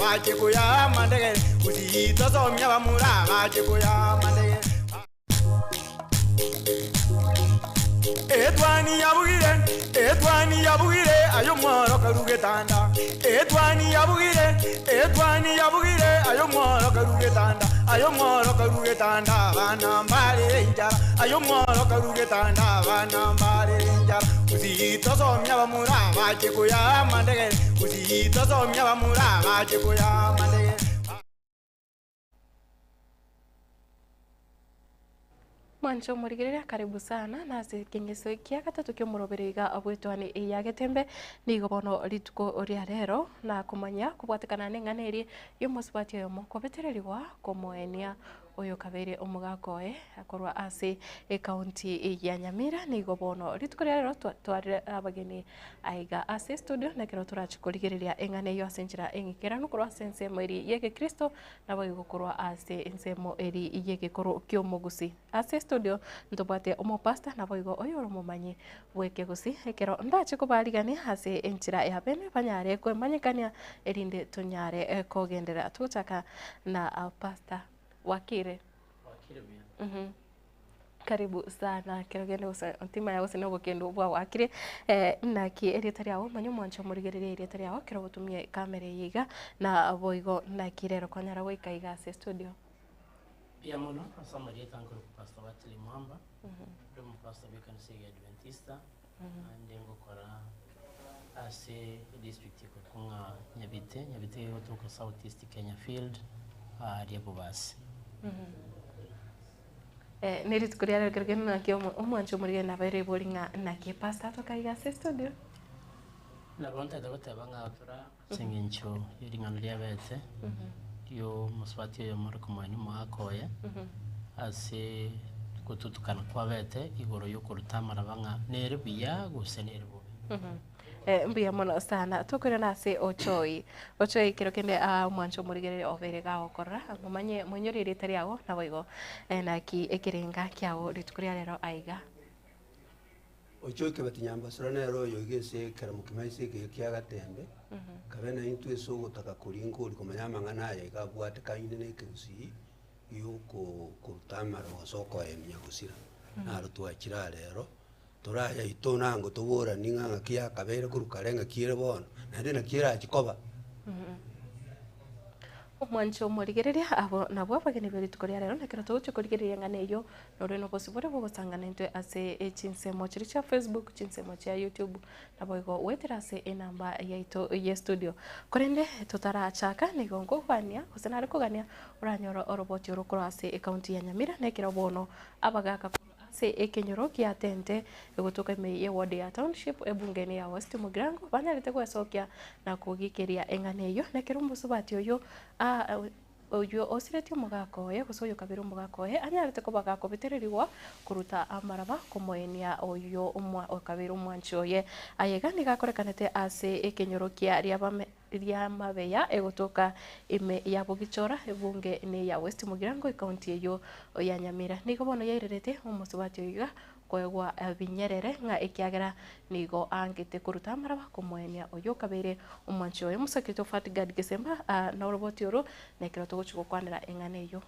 bachikuya mandege usito somya bamura bachikuya mandege Etwani yabugire ayo mworo karugetanda Etwani yabugire ayo mworo karugetanda bana mbale njara ayo mworo karugetanda bana mbale njara usito somya bamura bachikuya mandege usito somya bamura bachikuya mandege Mwancho murigireria karibu sana nase kengeso kia gatatu kyo muroberiga abwetwani ya getembe nigo bono rituko ria rero na kumanya kubwatikana nenganeri yo musbati yo mokobetereriwa komoenia oyo kabere omugakoe akorwa ase county ya Nyamira nigo bono rituko ria rero twari abageni aiga ase studio na kero turachikurigireria engane yo asenjira engikera nukorwa sense mweri yege Kristo nabo igokorwa ase ensemo eri yege koro kyo mugusi ase studio ntobate omo pasta nabo igo oyo romumanyi weke gusi ekero ndache kubarigani ase enchira ya bene banyare kwe manyikania erinde tunyare kogendera tutaka na pasta Wakire bia. Karibu sana kirogende usa ntima ya usa nobo kendo bwa Wakire na ki eritari awo manyo mwancho murigerere eritari awo kero butumye kamera yiga na boigo na kirero konyara wikaiga ase studio Pia muno asamari tankuru pastor Watili Mwamba dum pastor bekanisi ya Adventista ndengo kora ase district ko kunga Nyabite yotoka South East Kenya Field Diabo basi neri tukuriara kirogende na ki omwancho murigere na bare boringa na ki pastor tukaiga ase studio na bonta banga tura singincho yoringano lya bete yo muswati yo muri kumani mwakoye ase kututukana kwa bete igoro yo kurutamara banga nere biya gusenere bobe mbuya mono sana tukuri nase ochoi kirokende mwancho murigere overega okora mumanye munyori ritari yawo naboigo naki ekirenga kyao ritukuri rero aiga Ochoi ke batinyamba sorana ero yo igese karamukimaise ke kyagatembe kabena intu eso gutaka kuringo uri kumanya mangana ya ikabwate kaine ne kensi yuko kutamara wasoko emya gusira naro twakira rero turaya itonango tubura ninga kia kabere kurukarenga kire bono nande na kira chikoba Mwancho murigereria abo nabo abageni beri tukoria rero nakira tucho kurigereria ngane yo nore no posibore bo gusangana into ase chinsemo chiri cha Facebook chinsemo cha YouTube nabo igo wetera ase enamba ya ito ye studio korende tutara chaka nigongo kwania kusenare kugania uranyoro oroboti urukoro ase account ya Nyamira nekira bono abagaka se ekenyoro kia tente egotoka me ye ward ya township ebungeni ya West Mugrango banyarite kwesokia na kugikiria engane yo nekira musubati oyo oyo osireti mugakoye gusoyo kabiro mugakoye anyarite ko bagako bitereriwa kuruta amaraba komoenia oyo umwa okabiro mwanchoye ayegani gakorekanete ase ekenyorokia ria mabeya egotoka ime ya Bugichora ebunge ne ya West Mugirango county yo ya Nyamira nigo bono yairerete umusubati oyo kwegwa binyerere nga ekiagera nigo angite kuruta amaraba komoenia oyo kabere umwancho yo musakito Fatgad Gesemba na roboti oro nekero togochuko kwanira engane yo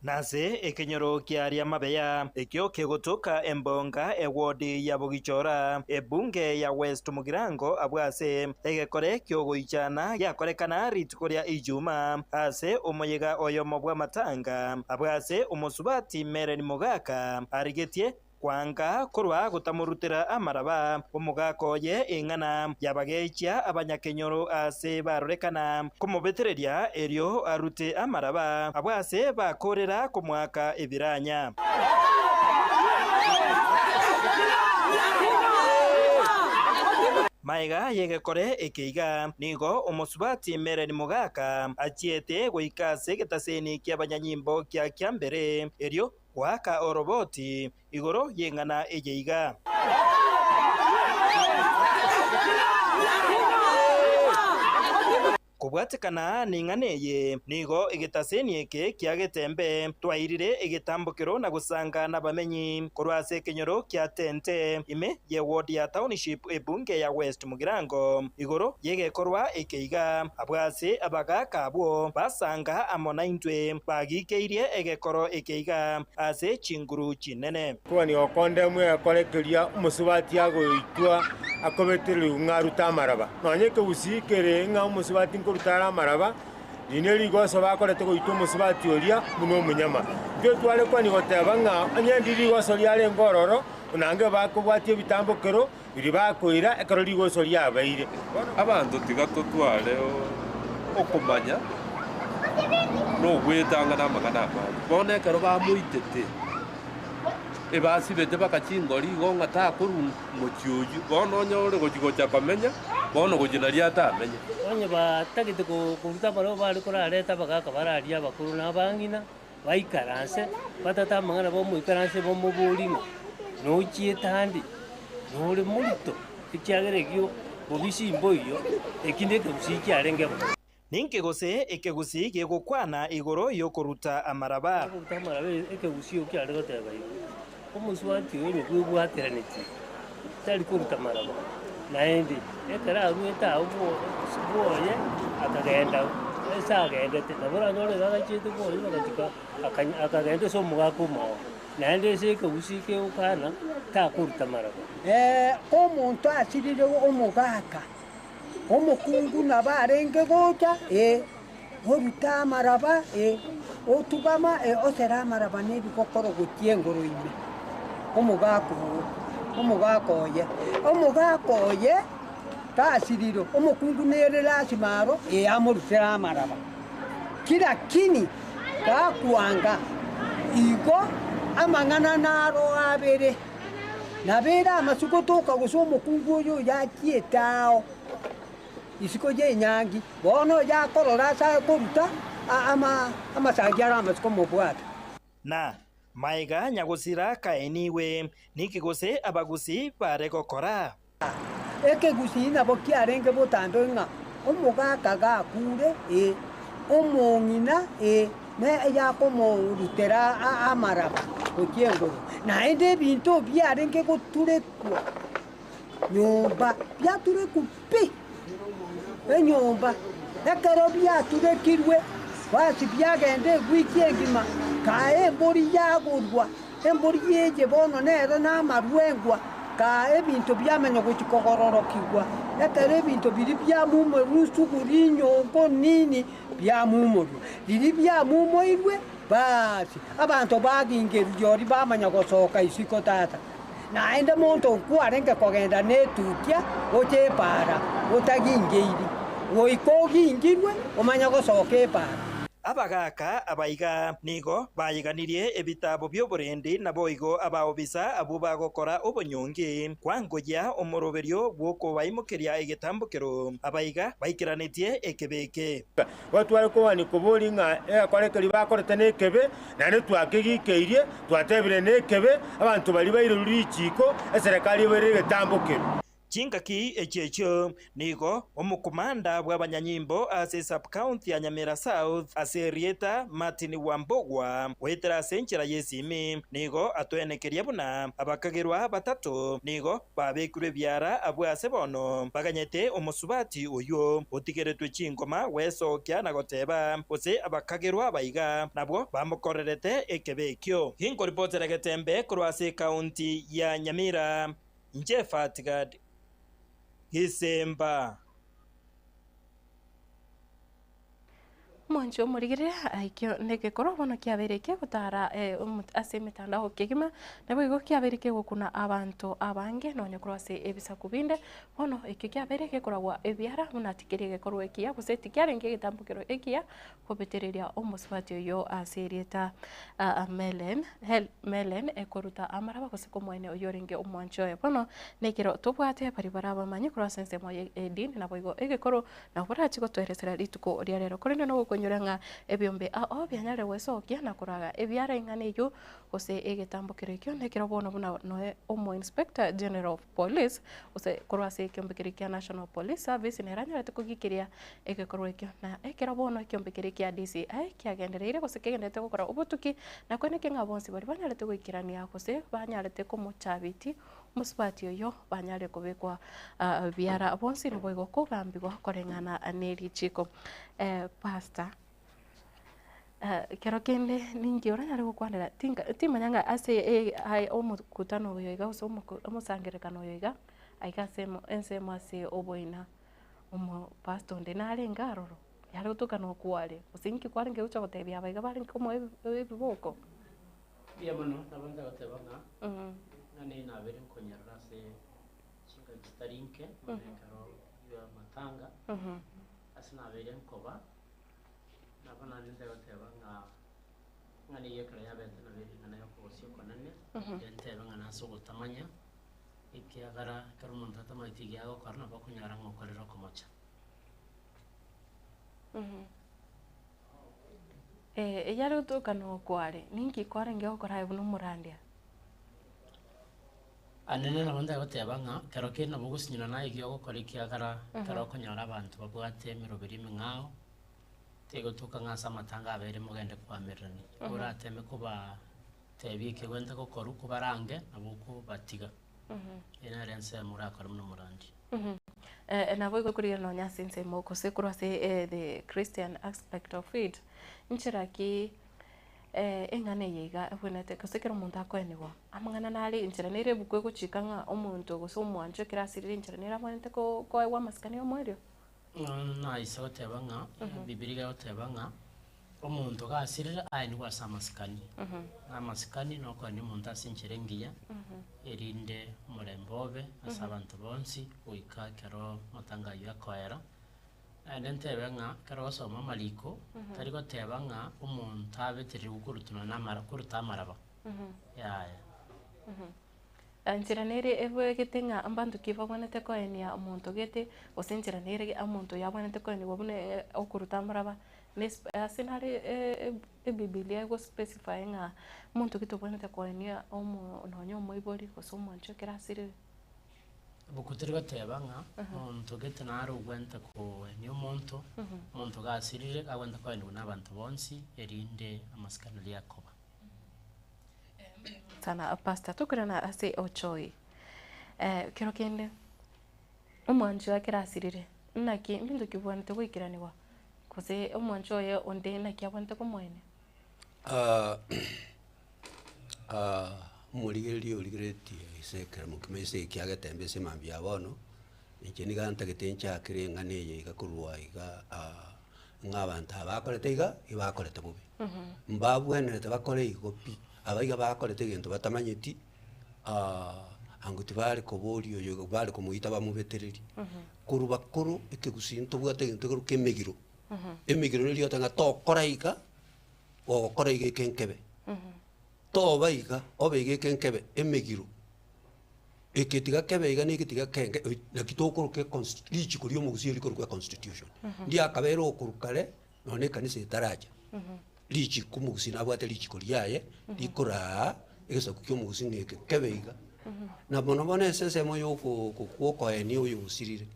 Nase ekenyoro kiaria mabeya ekyo kegotoka embonga ewodi ya Bugichora ebunge ya West Mugirango abwase egekore kyogoichana yakorekana ritukoria ijuma ase omoyega oyo mobwa matanga abwase umusubati Meren Mugaka arigetie kwanga korwa gutamurutira amaraba umugakoye ingana yabagechya abanyakenyoro ase barorekana kumubetereria erio arute amaraba abwase bakorera kumwaka ebiranya Maiga yegekore ekeiga nigo umusubati Meren Mugaka achiete goikase getaseni ky'abanyanyimbo kya kyambere erio waka oroboti igoro yengana ejeiga kubwatikana ning'aneye nigo igitaseni eke kia Getembe twairire igitambukiro na gusangana bamenyi kurwase kinyoro kia Tente ime ye ward ya township ebunge ya West Mugirango igoro yegekorwa ikeiga abwase abagaka abo basanga amona intwe bagikeirie egekoro ikeiga ase chinguru chinene kwani okonde mwe akorekeria umusubati agoitwa akobeteri ngaruta maraba nonye ke usikere nga umusubati ngurutara maraba ineri goso bakorete goitwa umusubati oria muno munyama byo twale kwani goteba nga anyandiri goso lyale ngororo unange bakobwatie bitambukero biri bakoira ekarori goso lyabaire abantu tigatotware okumanya no gwetanga na magana bone kero bamuitete ebasibete bakachingori gonga ta kuru mochiuju bono nyore gochigocha kamenya bono gojina liata amenya onye batagite kuruta baro bari kurareta bagaka bararia bakuru n'abangina baikaranse batata mangana bo muikaranse bo muburingo no chietandi no le mulito ikiageregio bobisimbo iyo ekinde kusi arenge ninkegose ekegusi gegukwana igoro yo kuruta amaraba ekegusi ukiarega tebai umuswati we gwibwateraniti tari kuruta amaraba naindi ekara rueta uboye akagenda esagenda tabora nyore gagachitu boye bagatika akagenda so mugakuma naindi sekegusi ke ukana ta kuruta amaraba omuntu asirire omugaka omukungu nabarenge gocha oruta amaraba otugama osera amaraba nebikokoro gotiengoro ime omugakoye tasiriro omukungu nere lasimaro amurutera amaraba kila kini gakwanga igo amang'ana naro abere nabera amasuko toka guso omukungu oyo yakietao isiko je nyangi bono ya korora sa koruta amasajara amasiko mobwata na maiga nyagusira kaeniwe nikigose abagusi baregokora ekegusi nabo kiarenge botando nga omugaka gakure omong'ina ne yakomorutera amaraba okiengoro naende ebinto biarenge goturekwa nyomba byatureku enyomba ekero byaturekirwe basi byagende gwiki engima kae embori yagurwa embori yeje bono nero n'amarwengwa kae ebinto byamenya gukikogororokigwa ekero ebinto biri byamumo rusuguri nyongo nini byamumorwa biri byamumoirwe basi abantu bagingeryori bamanya gosoka isiko tata naende muntu nkwarenge kogenda netukia ochepara otagingeiri oikogingirwe omanya gosoka epara abagaka abaiga nigo bayiganirie ebitabo by'oburendi nabo igo abaobisa abo bagokora obonyongi kwangoya omoroberio bwoko baimukeria egetambukiro abaiga baikiranitie ekebeke batware kowani kuburi nga akorekeri bakorete nekebe nane twakegikeirie twatebire nekebe abantu bari bairuri ichiko eserekali bere egetambukiro chingaki echecho nigo omukomanda bw'abanyanyimbo ase sub-county ya Nyamira South aserieta Martin Wambogwa wetera senchera yesimi nigo atwenekeria buna abakagirwa batatu nigo babekure byara abwase bono baganyete omusubati uyo otigeretwe chingoma wesokia na goteba ose abakagirwa baiga nabwo bamukorerete ekebekyo hinko reporter Getembe kurwase county ya Nyamira Njefatigad Gisemba mwanjo murigire aikyo neke korobono kiabereke gutara ase mitandao kigima nabo igo kiabereke gukuna abantu abange none kurase ebisa kubinde bono iki kiabereke kuragwa ebyara munatikirige korwe kia guseti kiarenge gitambukiro ekia kobetereria omusubati yo aserieta melen ekoruta amaraba koseko mwene oyorenge omwanjo bono nekiro tubwate paribara bamanyi kurase nsemo edin nabo igo egekoro nabora chiko tweresera rituko ria rero korende no konyora nga ebiombe o byanyare gwecokia na kuraga ebiara ing'ana eyo gose egetambukiro ekio nekero bono buna noe omo inspector general of police gose korwa ase ekiombekero kia national police service neranyarete kugikiria egekorwa ekio na ekero bono ekiombekero kia DCI kiagendereire gose kigendete gukora obotuki na kwene kenga bonsi bari banyarete gwikirania gose banyarete kumuchabiti musubati oyo banyare kubekwa biara bonsi no boigo kugambigwa koreng'ana nerichiko pastor kero kende ningi oranyare gukwanira timanyanga ase omukutano oyo iga ose omusangerekano oyo iga aiga ensemo ase oboina omo pastor nde narenga aroro yare gutukana okware usinki kware ngeucha gotebia abaiga bari nkomo ebiboko bia mono nabanda gotebanga ngane nabere nkonyerera ase chinga gitarinke karo ya matanga ase nabere nkoba nabana ninde gotebanga ngane yekara yabete nabere ngana yakosio konane entebanga naso gutamanya ikiagara karo muntu atamaitigia gokorana bakunyara ngokorera komocha yare gutukana okware ninki kware ngegokora ibu nomurandia anene nabanda gotebanga kero kena bogusinyana naye giyogokora ikiagara karo konyara abantu babwate emiroberi ming'ao tegotuka ng'asa amatanga abere mugende kwamererani orateme kuba tebike gwente gokoru kubarange nabuku batiga enarense murakora muno murandi nabo igokuriya no nyasinse moko sekuru ase the Christian aspect of it nchiraki engane yiga abonete kosekero muntu akoenigwa amangana nali inchira nere bukwe guchikanga omuntu gose omwancho kirasirira inchira nere abonete ko ewa maskani omwerio na iso tebanga bibiriga tebanga omuntu gasirira ayenigwa samaskani amaskani no ko ni muntu asinchirengiya erinde mulembobe asabantu bonsi uika kero matanga yakoera nentebanga kero soma maliko tariko tebanga omuntu abetiri gukurutuna namara kurutamaraba ya anchira nere ewe getenga ambantu kiva bonete ko enia omuntu gete osenchira nere omuntu yabonete ko enia bone okurutamara asinari ebibilia go specify nga muntu kitobonete ko enia omo nonyo moibori gose omwancho kirasire bukutiri batebanga omuntu gete naro gwenta ko enia omuntu gasirire agwenta ko enia n'abantu bonsi erinde amaskana yakoba sana pastor tukurana ase ochoi kero kende omwancho akirasirire naki mbindu kibonete gwikiraniwa kose omwancho ye onde naki abonete ko mwene muligireti isekera mukimese kiagetembe semambia bono ikini ganta getencha kirenga neye igakurwa iga ng'abantu abakorete iga ibakorete bubi mbabwenerete bakore igopi abaiga bakorete gento batamanyeti anguti bari koborio yo bari kumuita bamubetereri kuru bakuru ekigusinto bwate gento kemegiro emigiro nilio tanga tokora iga ogokora iga kenkebe toba iga obege kenkebe emegiro eketiga kebe iga neketiga kenge nakitokoro ke constitution kuri omugusiri kuri kwa constitution ndia kabero okurukare none kanise itaraja lichi kumugusina abwate lichi kuri yaye likora egesa kukyomugusi neke kebe iga na bono bone sese moyo ko eni oyo usirire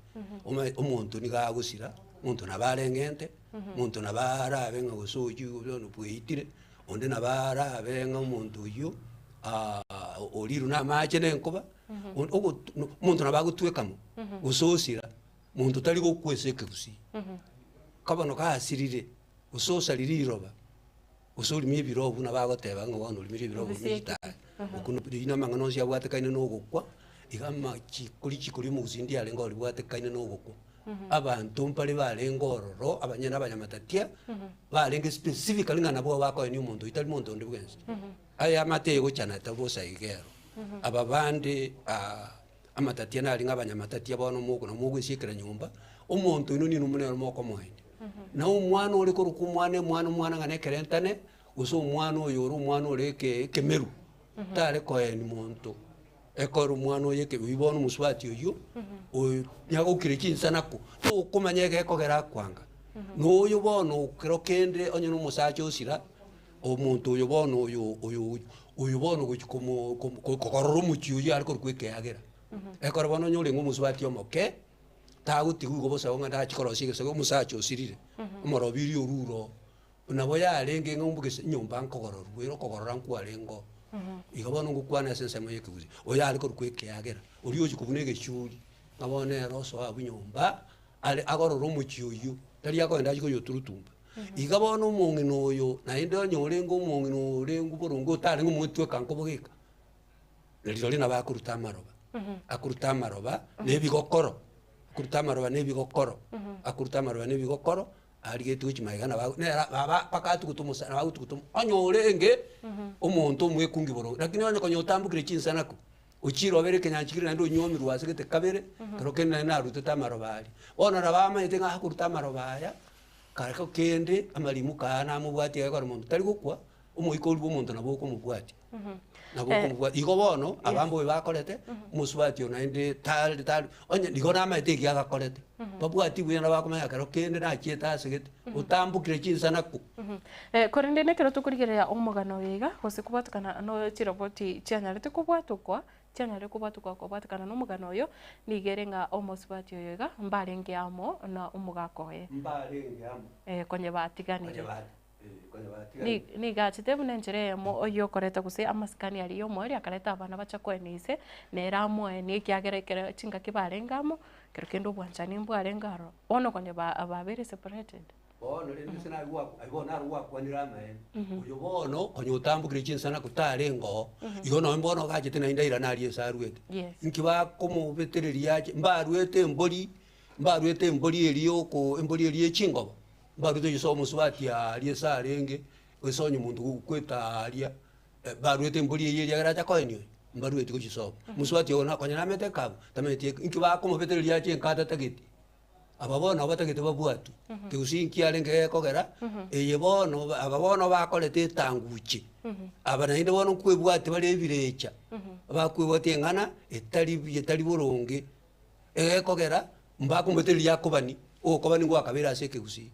omuntu niga agusira muntu nabarengente muntu nabarabe nga gosoju byo bwitire onde nabarabe nga omuntu uyu oliru na mache nenkoba muntu nabagutwekamo usosira muntu tali gokweseke gusi kabano kasirire usosa liriroba usori mibirobu nabagoteba nga wano limibirobu mitare okuno ina mangano cia bwatekaine no gukwa igama chikuri mu zindi ale ngori bwatekaine no gukwa abantu mpale balengororo abanyana abanyamatatia balenge specifically ngana bo bako ni umuntu itali muntu ndi bwenzi aya matego cyana tabosa igero ababandi amatatia nali ngabanyamatatia bono mugo no mugo isikira nyumba umuntu ino ni numunero moko mwene na umwana uri ko rukumwane mwana ngane kerentane uso umwana oyo umwana ureke kemeru tare ko eni muntu ekoro umwana oyo ke bibona muswati oyo oyo nyago kiriki nsanako to kumanyege ko gera kwanga noyo bono kero kende onye no musacha osira omuntu oyo bono oyo bono kokoro muchiuyo ariko kwekeyagera ekora bono nyore ngomusubati omoke taguti gugo bosa onga ndachikorosie gese musacha osirire omorobiri oruro nabo yarenge ngombuke nyumba nkogororo bwiro kogorora nkwarengo iga bono ngukwana sense moye kiguzi oya ariko kwekeyagera ori oji kubune geshuri ngabone roso abunyumba ale agororo muchiuyo tari akoenda chiko yoturutumba iga bono mungino oyo na inde onyorengo mungino rengo borongo tari ngumutwe kankobogeka rero lina bakuruta amaroba akuruta amaroba nebigokoro akuruta amaroba nebigokoro akuruta amaroba nebigokoro arige tuchi maigana baba pakatu kutumusa na kutum onyorenge omuntu omwekungi borongo lakini onye konyotambukire chinsanako uchiro bere kenyanchikire nando nyomi rwasegete kabere kero kenna na ruteta marobali ona rabama itenga hakuruta marobaya karako kende amalimu kana mubwati yakora muntu tari gukwa umuiko uri bomuntu naboko mubwati naboko mubwati igo bono abambo bakorete musubati ona inde tali onye digona amaiteki yagakorete babwati bwena bakomaya karo kende na chieta segete utambukire chinsanako korinde nekero tukurigerera omugano wiga hose kubatukana no chiroboti chianyarete kubwatukwa cyanyare kubatukwa kubatukana n'umugano oyo nigerenga omusubati oyoga mbarenge amo na umugakoye mbarenge amo konye batiganire ni gachite bunenjere mo oyo koreta guse amaskani ari yo mweri akareta abana bacha kwenise neramo ni kyagerekere chinga kibarengamo kero kendo bwanchani mbwarengaro ono konye ba very separated bono le ndisena ibona ruwa kwanira maen uyo bono konyotambukire chinsana kutarengo igono mbono gachite na indaira nari esarwete nkiba komo betereri yaje mbarwete mbori eliyo ko embori eliye chingobo mbarwete yiso musubati ali esarenge wesonye muntu kweta alia barwete mbori eliye yagara koenyo mbarwete ko chiso musubati ona kwanyana mete kabo tamete nkiba komo betereri yaje nkata tageti ababona abatagete babwatu keusinki arenge kogera eye bono ababono bakorete tanguchi abana inde bono kwebwate bali ebirecha bakwebwate ngana etali boronge kogera mbako mbeteli yakobani okobani ngwa kabera seke gusi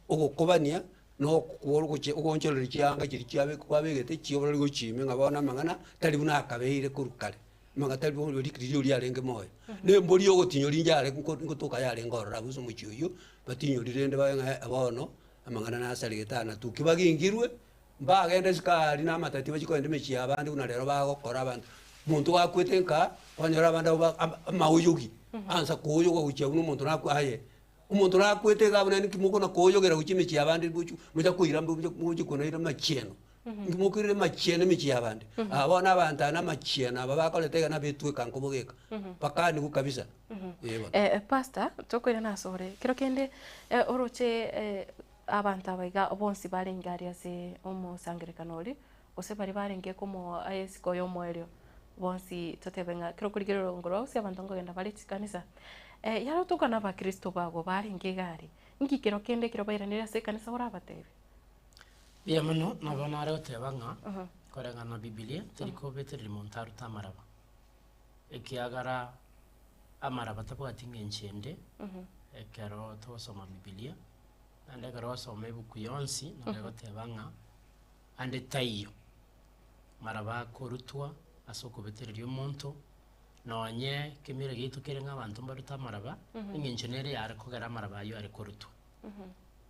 okokobania no kuorogoche ogonchorere chianga chiri chiabe kwabegete chiobora gochime ngabona mangana tali buna kabeire kurukale mangatali bo likiriyo lyarenge moyo ne mbori yo gotinyo linjare ngotoka yare ngorora buso muchiyo batinyo lirende bayenga abono amangana na asali getana tukibagingirwe mbagende sikari na matati bachikwende mechi abandi kuna lero bagokora abantu muntu wakwetenka kwanyora abandi mawuyogi ansa koyo go uche umuntu nakwaye umuntu nakweteka abunani kimuko na koyogera uchimechi abandi buchu muja kuira muji kuna ira macheno ngimukire machene michi yabandi abona abantana machene ababakoleteka nabetwe kankobogeka pakani ku kabisa yebo pastor tokoira nasore kero kende oroche abantu abaiga bonsi barengaria se omusangirikanori ose bari barenge komo ayesiko yo mwerio bonsi totebenga kero kurigero ngoro se abantu ngogenda bari kanisa yaro tukana ba Kristo bago barenge gari ngi kero kende kero bairanira se kanisa ora batebe Bia mano nabona reo tebanga korenga na Biblia teriko beteri montaru tamaraba ekiagara amaraba tabwati ngenchende ekero tosoma Biblia ande karo soma buku yonsi nabego tebanga ande tayo maraba korutwa asoko beteri ryo monto nonye kemire gitu kerenga abantu baruta maraba ngenchenere yare kogara maraba yo are korutwa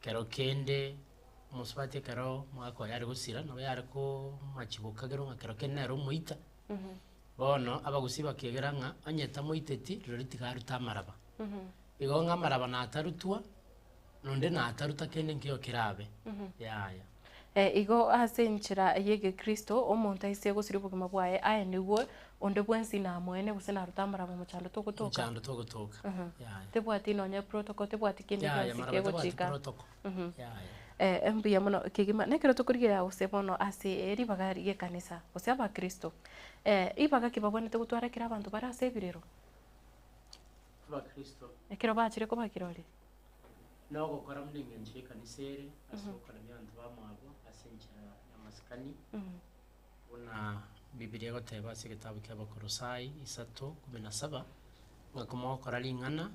kero kende musubati karo mwako yari gusira no yari ko machibuka gero ngakero kenero muita bono abagusiba kegeranga anyeta muiteti roriti karuta maraba igonga maraba na tarutwa nonde na taruta kende nkiyo kirabe yaya igo asenchira yege Kristo omonta ise gusiri bugima bwaye aya niwo onde bwensi na mwene gusena ruta maraba muchando togotoka yaya tebwati nonya protocol tebwati kende gasike gochika yaya mbuya muno kigima nekero tukurigira usebono ase eri bagari ye kanisa ose aba Kristo ibaga kibabonete gutwara kira abantu barasebirero aba Kristo ekero bachire ko bakirore no gukora mlinge nje kanisere asokora byantu bamwabo asenjera amaskani una Biblia goteba se kitabu cy'abakorosai 3:17 ngakomo kora lingana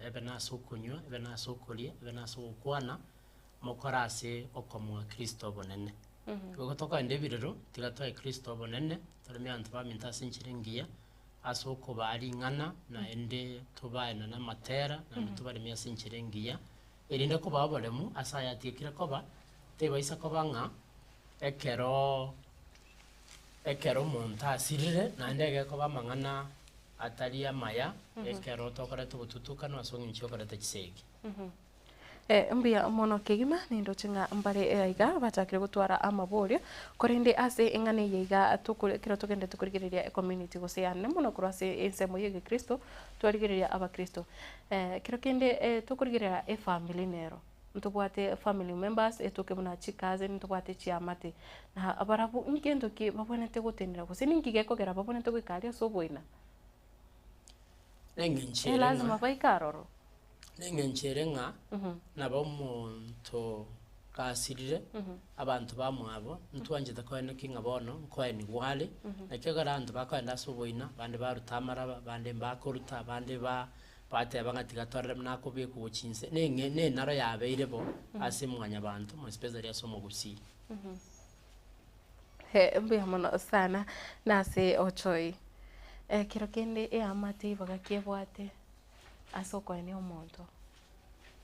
ebe nase okunywa ebe nase okoria ebe nase ogokwana mokora ase okomwa Kristo bonene gogo tokaenda ebirero tiga twae Kristo bonene toremi antu baminta ase enchera engiya ase okobari ng'ana naende tobaena na matera naende tobaremi ase enchera engiya erinde koba oboremu ase ayatigekire koba tebaisa koba ng'a ekero omonto asirire naende egekoba amang'ana atari amaya ekero tokorete obotutukano ase ong'incho okorete chisegi mbia mono kegima nindo chinga mbare aiga batakire gutwara amaborio korinde ase engane yiga kiro tugende tukurigereria community goseane mono kuro ase ensemo yege Kristo twarigereria aba Kristo kiro kende tukurigereria family nero ntubwate family members etoke buna chikaze ntubwate chiamate na abarabu ngendo ki babonete gutendera gose ningige kogera babonete gwikaria soboina nengenchire lazima baikaroro nengenchire ng'a nabo omonto kasirire abantu bamwabo ntwanjete koene king'a bono nkoeni gwale nakio gara antu bakoenda ase oboina bande baruta amaraba bande bakoruta bande bateba ng'a tiga torere nakobeka gochinse nenaro yabeire bo ase mwanya bantu especially ase omogusii mbia mono sana nase ochoi kiro kende amate bagakiebwate ase okoeni omonto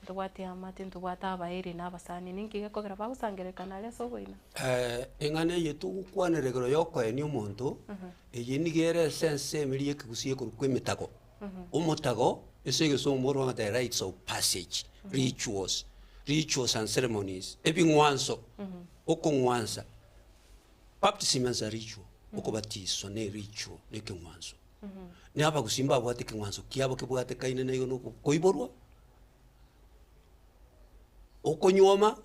ntubwate amate ntubwate abairi n'abasani ningige kogera bagusangerekana aria ase oboina eng'ana eye togokwaneregero ya okoeni omonto eye niga ere esense emeri ekegusii ekorwa emetago omotago ase egesomo orwang'ata rites of passage rituals and ceremonies ebing'wanso okong'wansa baptism as a ritual okobatiswa ne ritual ne ekeng'wanso ne abagusii mbabwate ekeng'wanso kiabo kebwate kaine naigo nokoiborwa okonyoma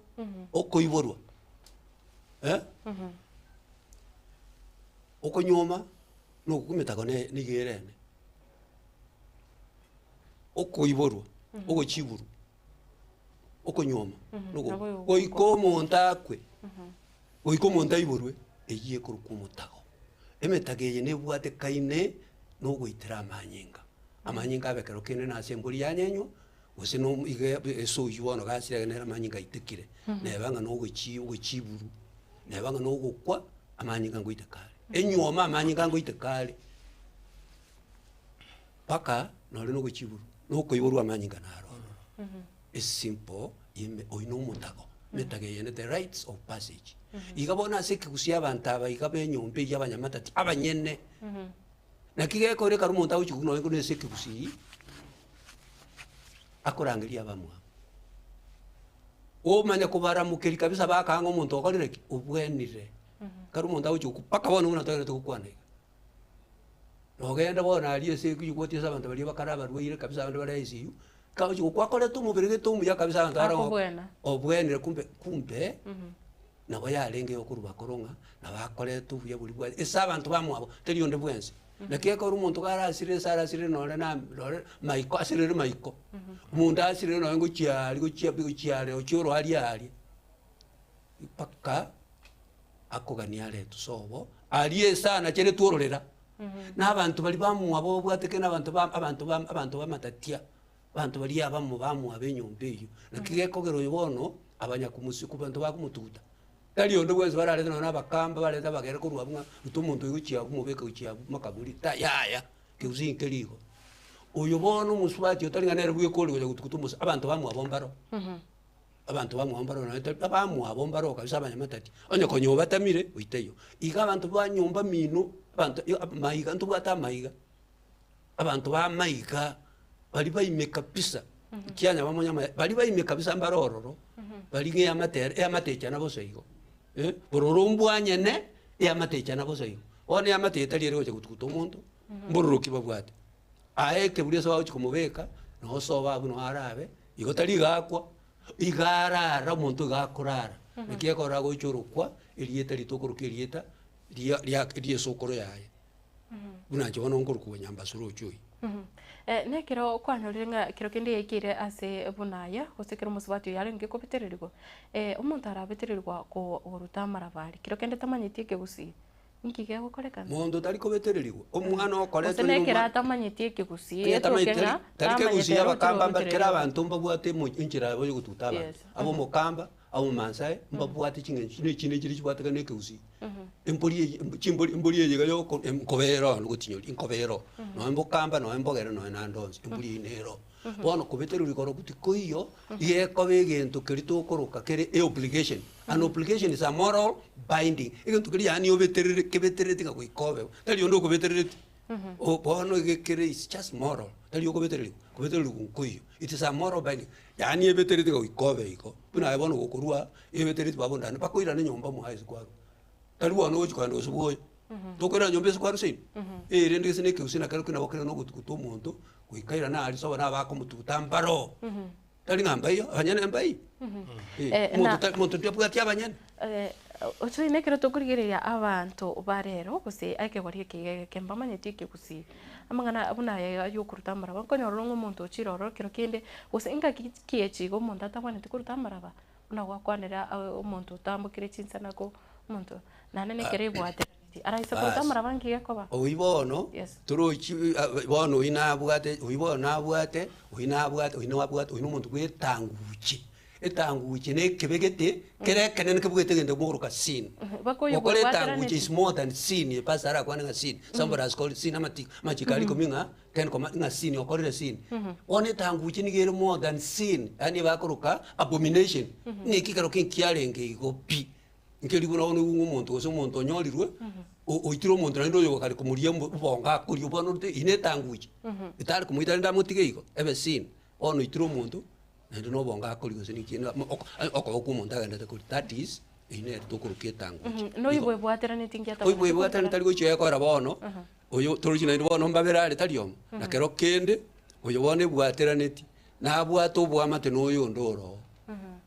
okoiborwa okonyoma nokukumetago nigerene okoiborwa ogochiburu okonyoma goika omonto akwe goika omonto aiborwe eyie ekorokwa omotago emetago eye nebwate kaine nogoitera amanyinga abekero kende nase embori yanyenywa gose no esoyu bono gasire nera amanyinga aitekire neba ng'a nogochiburu neba ng'a nogokwa amanyinga ngoite kare enyoma amanyinga ngoite kare paka nore nogochiburu nokoiborwa amanyinga naro simple oino omotago metago eye the rites of passage iga bona ase ekegusii abantu aba iga benyombe iga abanyamatati abanyene naki gekoreka omonto agochigwa noengo nase ekegusii akorangeria abamwa omanya kobaramukeri kabisa bakanga omonto okorire ki obwenire kari omonto agochigwa paka bono ng'una togerete gokwana iga nogenda bono aria ase ekiyugwati ase abanto baria bakara abarwaire kabisa abande bare ICU kagochigwa kwakorete omobere gete omuya kabisa abanto bara obwenire kumbe nabo yarenge okorwa bakorong'a nabakorete obuya bori bwate ase abanto bamwabo teri onde bwensi naki ekora omonto garasire ase arasire nore maiko asirere maiko omonto asirere nore gochiare ochioro aria paka akogania aretu sobo arie sana chere tuororera n'abantu bari bamwabo obwateke n'abantu bamatatia abantu bari abamo bamwabo enyomba eyo naki gekogera oyo bono abanyakumusi ku bantu bakumututa tari onde bwensi bararete nona abakamba barete bagere korwa bung'a ruta omonto oigochia omobeka gochia makaburi yaya kegusii nkerigo oyo bono omusubati otari ng'a nere bwekori gocha gotukuta omosi abantu bamwabo mbaro abantu bamwabo mbaro bamwabo mbaro kabisa abanyamatati onye konyo batamire oiteyo iga abantu banyomba mino abantu maiga ntubwata maiga abantu bamaiga bari baime kabisa kianya bamonya bari baime kabisa mbarororo bari ng'eamatecha nabo seigo bororombwanyene eamatecha nabo seigo one eamatecha tari ere gocha gotukuta omonto mbororoki babwate aeke buri ase bagochi komobeka nosoba abu noarabe igo tari gakwa igarara omonto igakorara naki ekorora gochorokwa erieta ritokoroka erieta ria esokoro yaye buna nche bono nkorokwa nyambasoro ochoi nekero kwanyorire ng'a kero kende yaikire ase bunaya gose kero omusubati oyo arenge kobetererigwa omonto arabetererigwa koruta amarabari kero kende tamanyetie ekegusii nkige gukorekana mundu tari kubetererigwa omwana okoretwo usenekera atamanyeti ekigusi tari kegusi abakamba mbakera abantu mbabwate injira yo gututa abantu abo mukamba abo mansai mbabwate chine chiri chibwateka nekigusi emburi yega yo nkobero ngutinyo inkobero no mbokamba no mbogera no nandonzi emburi nero bono kubeteruri koro kutikoyo ye kobegento kerito koroka kere obligation. An obligation is a moral binding. Egento keri yani obeterere kebeterere ka kuikobe tali ondo kubeterere o bono kere is just moral tali okubeterere kunkoyo it is a moral binding yani ebeterere ka kuikobe iko buna bono gokorua ebeterere babonda ne pakoira ne nyomba mu high school tali bono ochikanda osuboyo tokera nyomba sikwaru sin rende sene ke usina kero kina bakera no gutukuto muntu kuikaira na ali soba na bako mutukuta mbaro tali ngamba iyo abanyane mbai muntu tyapugatia abanyane ocho inekero tokurigereria abantu barero gose ake gwarie kemba manyeti kigusi amangana abuna yo kuruta maraba konyororo umuntu ochiroro kiro kinde gose inga kiechi go muntu atabane kuruta maraba una gwakwanira umuntu utambukire chinsana ko umuntu nanene kere bwate araisa kuruta maraba ngiye koba oibono turochi bono inabwate oibonabwate umuntu kwetanguchi etanguchi ne kebegete kere kenen kebugete gende muruka sin okole tanguchi is more than sin pasara kwa nga sin somebody has called sin magically kominga ken koma nga sin okole sin one tanguchi ni gere more than sin ani bakuruka abomination ni kikaro kinkiarenge igopi nkeli kuna ono umuntu ose umuntu onyorirwe oitiro umuntu ndo yo kali kumuria bonga kuri bono ine tanguchi itali kumuita ndamutige iko ebe sin ono itiro umuntu nendo no bonga kuri gose ni kina oko umuntu agenda kuri that is ine tokurukie tanguchi no ibo bwatera ni tingia ta ibo bwatera tali gocho yakora bono oyo torujina ndo bono mbabera taliom na kero kende oyo bone bwatera neti na bwato bwamate no yo ndoro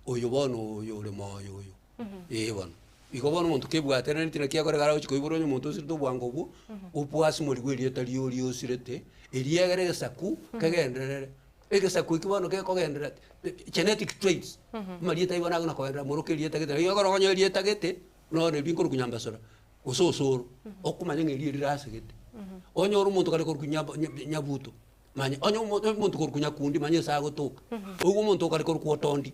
oyo bono oyo le moyo oyo bono igobona umuntu kebwatera nti nakiyakora gara uchiko iboro umuntu sirito bwango bu upwasi muri gwiri etali yori osirete eriyagere gasaku kagenderere egesaku ikibono ke kogendera genetic traits marieta ibona ngana kogendera muruke rieta gete yogoro gonyo rieta gete no ne binkuru kunyambasora usosoro okumanya ngeri rirase gete onyo umuntu kale kuru nyabuto manya onyo umuntu kuru kunyakundi manya sago toka ugo umuntu kale kuru kuotondi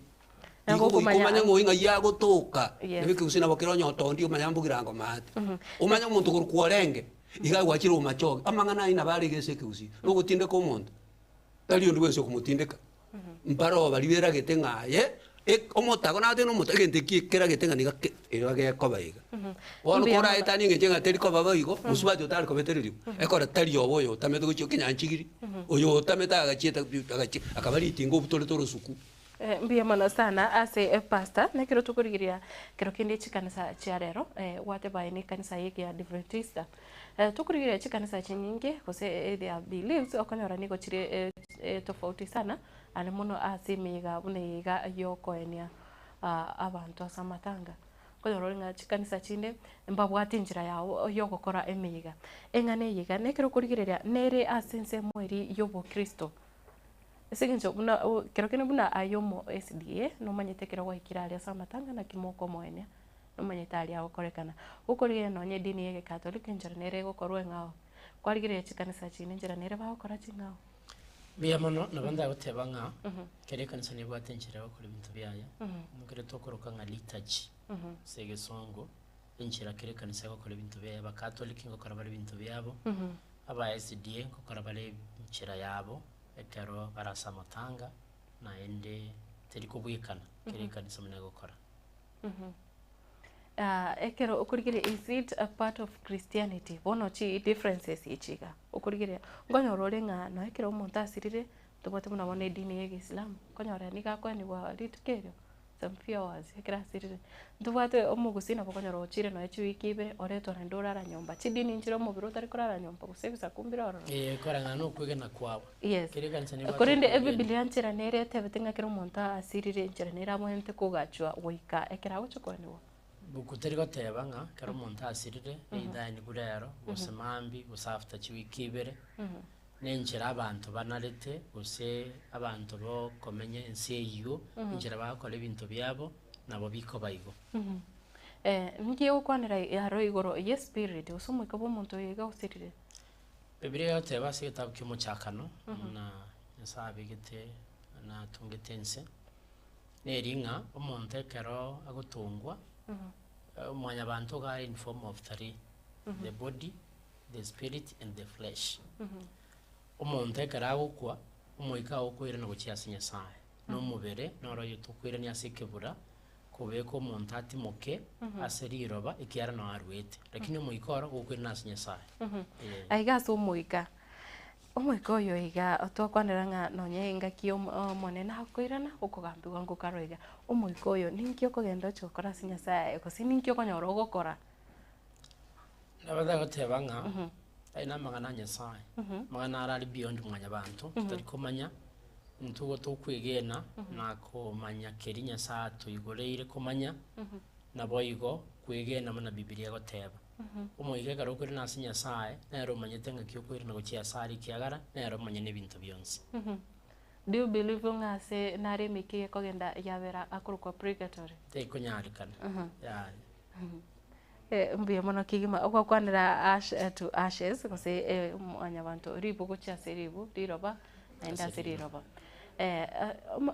kumanya ngoinga yago toka ebike usina bakiro nyotondi umanya mbugirango mate umanya umuntu kuru kuorenge iga gwachiro umachoge amangana ina bari gese kusi no gutinde ko umuntu tali ndu wenso kumutindeka mbaro balibera gete ngaye omotago nate no mutage ndiki kera gete ngani ege kobayiga wono kora etani ngenga teri koba bayigo musubati utali kobeteriri ekora tali yoboyo tameto gucho kinyanchigiri oyo tameta agacheta akabali tingo butole toro suku mbia mana sana ase pastor na kiro tukurigiria kiro kindi chikanisa chiarero wate baini kanisa yiki ya Adventista tukurigiria chikanisa chinyingi kose their beliefs okonyora niko chire tofauti sana ale muno asimiga buniga yokoenia abantu asamatanga konyora nga chikanisa chinde mbabwati njira yawo yogokora emiga engane yiga ne kiro kurigiria nere asense mweri yobo Kristo Seginjo buna kero kene buna ayomo SDA no manyete kero wa ikiralia samatanga na kimoko moenia no manyete ali akorekana ukorige no nye dini yeke Catholic njara nere gokorwe ngao kwarigire chikanisa chine njara nere ba okora chingao bia mono na banda goteba nga kere kanisa ne bwate njira bakora ibintu byaya mukere tokoroka nga liturgy sege songo njira kere kanisa gokora ibintu byaya ba Catholic ngokora bari ibintu byabo aba SDA ngokora bari njira yabo ekero barasamotanga na ende teri kubwikana kere kanisa mune gukora ekero ukurigire is it a part of Christianity bono chi differences ichiga ukurigire ngonyo rorenga no ekero umuntu asirire tubote muna bone dini ya Islam konyora nika kwani wa litukero some few hours ekera asirire tubote omugusina bokonyora ochire no echi wikibere oreto na ndorara nyomba chi dini njiro mubiro tari kurara nyomba gusebisa kumbira oro koranga no kwigena kwabo kere kanisa ni korinde ebibilia nchira nere tebetinga kero umuntu asirire nchira nere amonte kugachwa wika ekera gochokone wo bukuteri goteba nga kero umuntu asirire idani gurero gusemambi gusafta chiwikibere nenjira abantu banarete guse abantu bo komenya ensi eyo njira bakora ibintu byabo nabo biko bayigo ngiye gukwanira yaro igoro ye spirit usumwika bo muntu yiga usirire Biblia yote basi gitabu cy'umucyakano na yasabigite na tungetense neringa umuntu ekero agutungwa umwanya abantu ga in form of three the body, the spirit and the flesh. Umuntu ekero agukwa umwika ukwire no gucyasinya sae no mubere noro yutukwire ni asikebura kubeko umuntu atimoke aseriroba ikiara no arwete lakini umwikoro ukwire nasinya sae aiga so umwika oyo iga otwakwanira nga nonyenga kio monena hakwirana ukugambirwa ngukaroiga umwika oyo ninkio kugenda chokora sinya sae ko sininkio konyora gukora nabada goteba nga aina magana nyasaye magana arari beyond mwanya abantu tutari kumanya ntugo tukwigena na kumanya kerinya saa tuigoreire kumanya na boigo kwigena mana Biblia goteba umwige garo kuri nasi nyasaye nero manyete nga kyo kwiri no gukia sari kiagara nero manye nebintu byonse do you believe nga se nare miki kogenda yabera akuruko purgatory te kunyarikana ya mbiye mono kigima okwa kwanira ash to ashes ko se mwanya bantu ribu gucia seribu riroba enda seriroba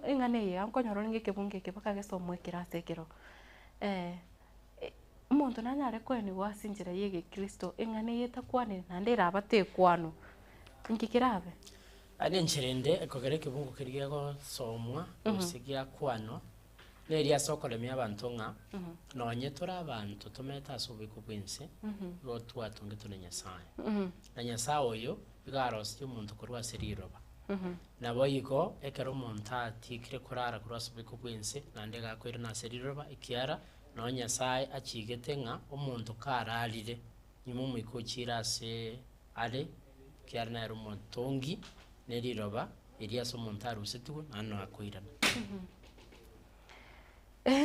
ingane ya nkonyoro ngike bunge kebaka gesomwe kirase kiro umuntu nanyare kweni wasinjira yege Kristo ingane yeta kwane nandera abate kwano ngikirabe ani ncherende ekogereke bungu kirigego somwa usigia kwano neria sokolemi abantu nga nonye tora abantu tumeta asubiko bwinse go twatunge tunenya saye na nyasaye oyo bigarosi umuntu kurwa seriroba nabo yiko ekero umuntu atikire kurara kurwa asubiko bwinse nande gakwira na seriroba ikiara no nyasaye achigete nga umuntu kararire nyuma umwiko kirase ale kiara na rumontongi neriroba iria so umuntu arusetu nano akoirana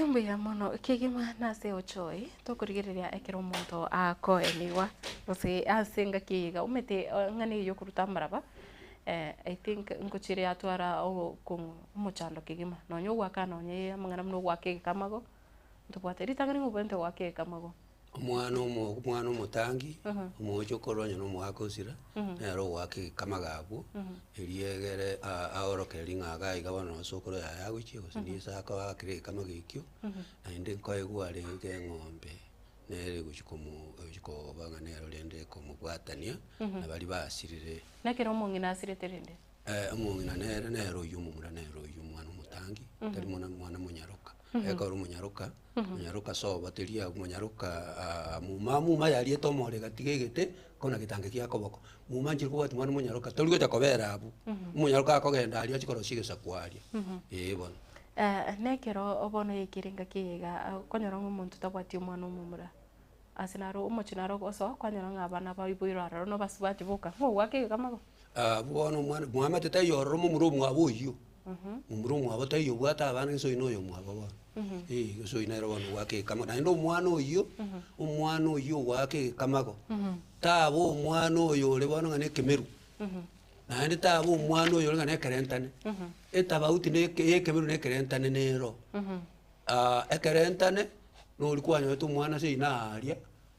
mbira mono kigima nase ochoi tokurigereria ekero umuntu akoeniwa ose asenga kiga umete ngani yo kuruta maraba I think nguchire atwara o ku umuchando kigima nonyo gwaka nonye mangana mno gwake kamago tubwate ritangani ngubente gwake kamago umwana umutangi umujo koronya no mwakosira nero gwake kamagabo eriegere aorokeri ngaga igabano sokoro ya guchiko sindisa ka akire kamagikyo inde koigware ng'ombe nere guchikomu guchiko banga nero lende komubwatania nabali basirire nakero mungina asirete rende mungina nero yumumura nero yumwana umutangi tari mwana munyaroka ekoro munyaroka so bateria munyaroka muma yari etomore gatigegete kona gitange kya koboko muma njiri kwati mwana munyaroka toligo takobera abu munyaroka akogenda ali achikoro shigesa kwaria bon nekero obono yekiringa kiga konyora umuntu tabwati umwana umumura asinaro umuchinaro goso konyora ngabana bayibuira raro no basubati boka ho wake kamago bono mwana Muhammad tayorro mumuro mwabuyo mumuro mwabatayo bwata abana so inoyo mwabo so inero bono wake kamago ndo mwana oyo wake kamago tabo mwana oyo le bono ngane kemeru nandi tabo mwana oyo ngane kerentane etaba uti ne kemeru ne kerentane nero ekerentane no ulikuwa nyoto mwana se inaria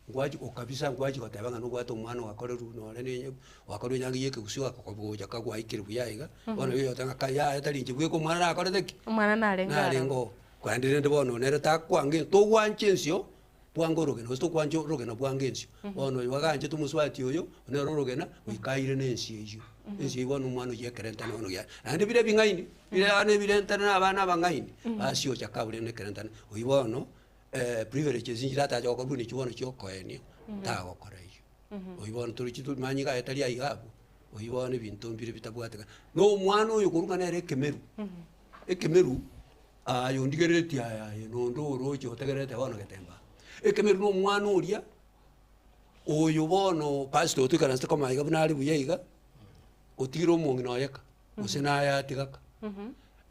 ngwaji okabisa ngwaji kotabanga no gwato mwana wakore runo ne wakore nyangi yeke kusiwa koboja kagwa ikire buyayiga bono yo tanga kaya etalinje bwe ko mwana akore deki mwana nalengo kwandire ndebono nere takwange to wanchensio bwangoroge no sto kwanjo roge na bwangensio bono waganje tumuswati oyo ne roroge na wikaire nensi ejo ensi bono mwana yekerentana ono ya ande bire bingaini bire ane birentana abana bangaini asio chakabule ne kerentana oyibono privileges zinjira ta joko buni chibono chyokoenio ta gokora iyo oyibono turi chitu manyiga etali aigabu oyibono bintu mbire bitabwateka no mwana oyo kuruka nere ekemeru ayo ndigereti aya no ndo rojo tegerete bono getemba ekemeru no mwana uria oyo bono pastor tukana sta koma aiga bunali buyiga otiro mungino yeka usina ya tigaka